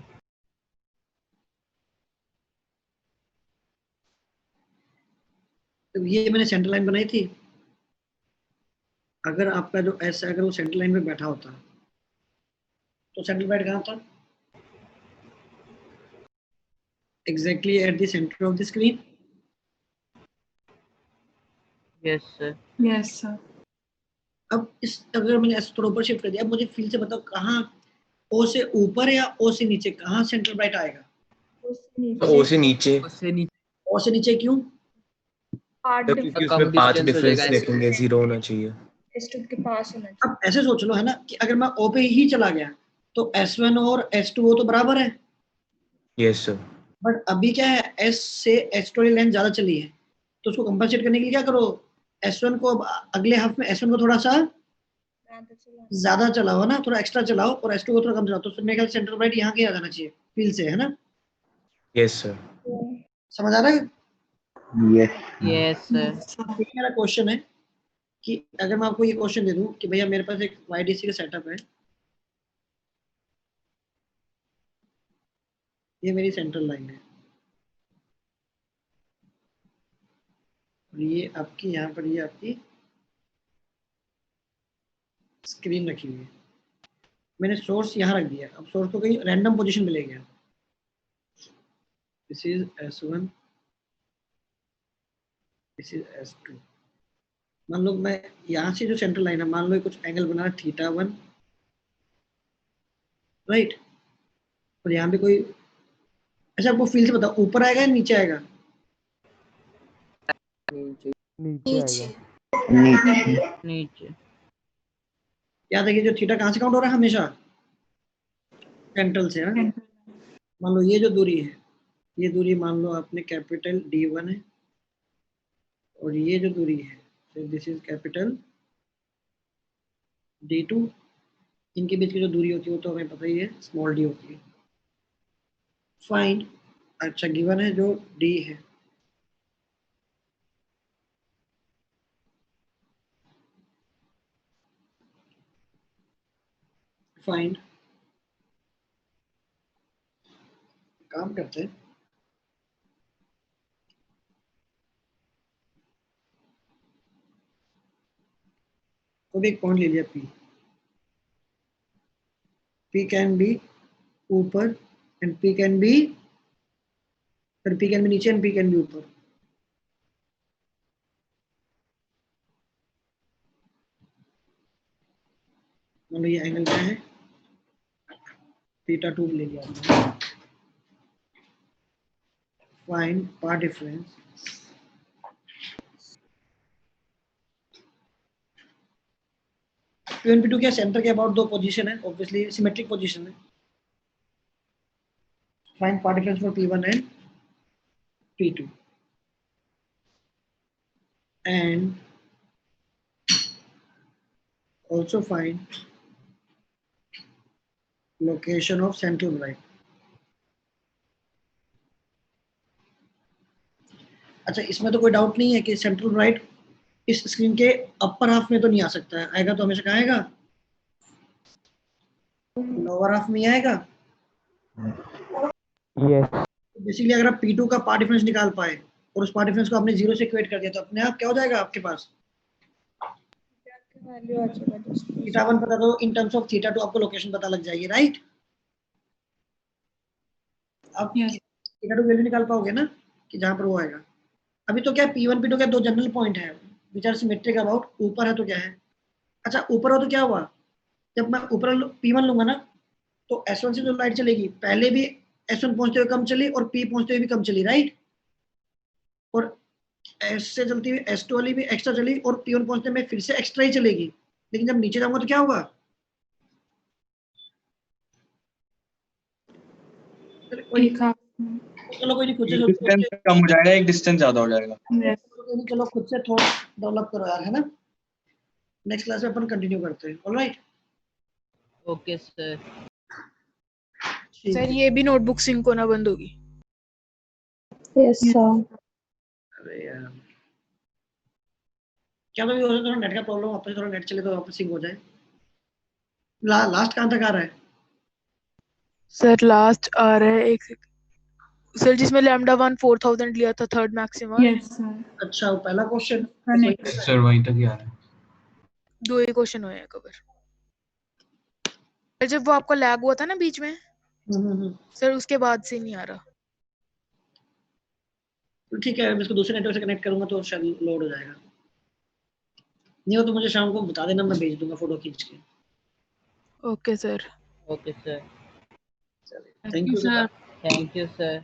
तो ये मैंने सेंट्रल लाइन बनाई थी, अगर आपका जो एस है अगर वो सेंटर लाइन पे बैठा होता तो सेंट्रल ब्राइट कहाँ था? Exactly at the centre of the screen. Yes sir. Yes sir. अब इस अगर मैंने एस थोड़ा ऊपर शिफ्ट कर दिया, अब मुझे फील्ड से बताओ कहाँ ओ से ऊपर या ओ से नीचे, कहाँ सेंट्रल ब्राइट आएगा? ओ से नीचे। ओ से नीचे क्यों? क्योंकि उसमें पाथ डिफरेंस देखेंगे, 0 होना चाहिए। S2 के पास होना चाहिए। अब ऐसे सोच लो है ना कि अगर मैं ओ पे ही चला गया तो S1 और S2 वो तो बराबर है। Yes sir. बट अभी क्या है, S से S2 वाली लेंथ ज्यादा चली है, तो उसको कंपनसेट करने के लिए क्या करो, S1 को अगले हाफ में S1 को थोड़ा सा ज्यादा चलाओ ना, थोड़ा एक्स्ट्रा चलाओ, और S2 को थोड़ा कम चलाओ, तो मेरे ख्याल सेंटर ब्राइट यहाँ के आ जाना चाहिए फील्ड से, है ना? Yes sir. समझ आ रहा है? Yes sir. मेरा क्वेश्चन है कि अगर मैं आपको ये क्वेश्चन दे दूं कि भैया मेरे पास एक YDC का सेटअप है, ये मेरी सेंट्रल लाइन है, और ये आपकी यहाँ पर ये आपकी स्क्रीन रखी हुई है, मैंने सोर्स यहाँ रख दिया, अब सोर्स को कहीं रैंडम पोजीशन पे ले गया, this is S1, this is S2। मान लो मैं यहाँ से जो सेंट्रल लाइन है, मान लो कुछ एंगल बना θ1, राइट, और यहाँ पे कोई, अच्छा आपको फील्ड से बताओ ऊपर आएगा या नीचे आएगा? नीचे नीचे। याद है कि जो थीटा कहाँ से काउंट हो रहा है हमेशा? सेंट्रल से, है? मान लो ये जो दूरी है, ये दूरी मान लो आपने कैपिटल D1 है, और ये जो दूरी है दिस इज कैपिटल D2, इनके बीच की जो दूरी होती है वो तो हमें पता ही है, स्मॉल d होती है। फाइंड, अच्छा गिवन है जो d है, फाइंड, काम करते हैं, तो भी एक पॉइंट ले लिया P कैन बी ऊपर एंड P कैन बी, फिर P कैन बी नीचे एंड P कैन बी ऊपर। मान लो ये एंगल क्या है, θ2 ले लिया आपने। Find path difference, P1 P2 क्या सेंटर के अबाउट दो पोजीशन है, ऑब्वियसली सिमेट्रिक पोजीशन है। Find path difference for P1 and P2 and also find location of central bright। अच्छा इसमें तो कोई डाउट नहीं है कि सेंट्रल ब्राइट इस स्क्रीन के अपर हाफ में तो नहीं आ सकता है, आएगा तो हमेशा कहाँ आएगा, लोअर हाफ में आएगा। यस। बेसिकली अगर आप P2 का पाथ डिफरेंस निकाल पाए और उस पाथ डिफरेंस को आपने 0 से इक्वेट कर दिया तो अपने आप क्या हो जाएगा आपके पास, θ1 पता तो इन टर्म्स ऑफ θ2 आपको लोकेशन पता लग जाएगी, राइट? आप θ2 वैल्यू निकाल पाओगे ना कि जहां पर वो आएगा। अभी तो क्या P1 P2 के दो जनरल पॉइंट है विच आर सिमेट्रिक अबाउट, ऊपर है तो क्या है, अच्छा ऊपर हो तो क्या हुआ, जब मैं ऊपर P1 लूंगा ना तो S1 से जो लाइट चलेगी पहले भी S1 पहुंचते हुए कम चली और P पहुंचते हुए भी कम चली, राइट, और S से चलती हुई S2 वाली भी एक्स्ट्रा चली और P1 पहुंचने में फिर से एक्स्ट्रा ही चलेगी, लेकिन जब नीचे जाऊंगा तो क्या होगा, चलो कोई नहीं, खुद से डिस्टेंस कम हो जाएगा, एक डिस्टेंस ज्यादा हो जाएगा। चलो खुद से थोड़ा डेवलप करो यार, है ना? नेक्स्ट क्लास में अपन कंटिन्यू करते हैं, ऑलराइट? Okay sir. सर ये भी नोटबुक सिंक होना बंद होगी। Yes sir. अरे यार क्या तो भी हो सकता है थोड़ा नेट का प्रॉब्लम, वापस थोड़ा नेट चले तो वापस सिंक हो जाए। लास्ट कहाँ तक आ रहा है सर? लास्ट आ रहा है एक सर जिसमें लैम्डा 1 4000 लिया था थर्ड मैक्सिमम। Yes sir. अच्छा वो पहला क्वेश्चन सर वहीं तक ही आ रहा है। 2 ही क्वेश्चन हुए हैं कवर। जब वो आपका लैग हुआ था ना बीच में सर, उसके बाद से नहीं आ रहा। तो ठीक है, मैं इसको दूसरे नेटवर्क से कनेक्ट करूंगा तो शायद लोड हो जाएगा। नहीं हो तो मुझे शाम को बता देना, मैं भेज दूंगा फोटो खींच के। Okay sir. Okay sir. Thank you sir. Thank you sir.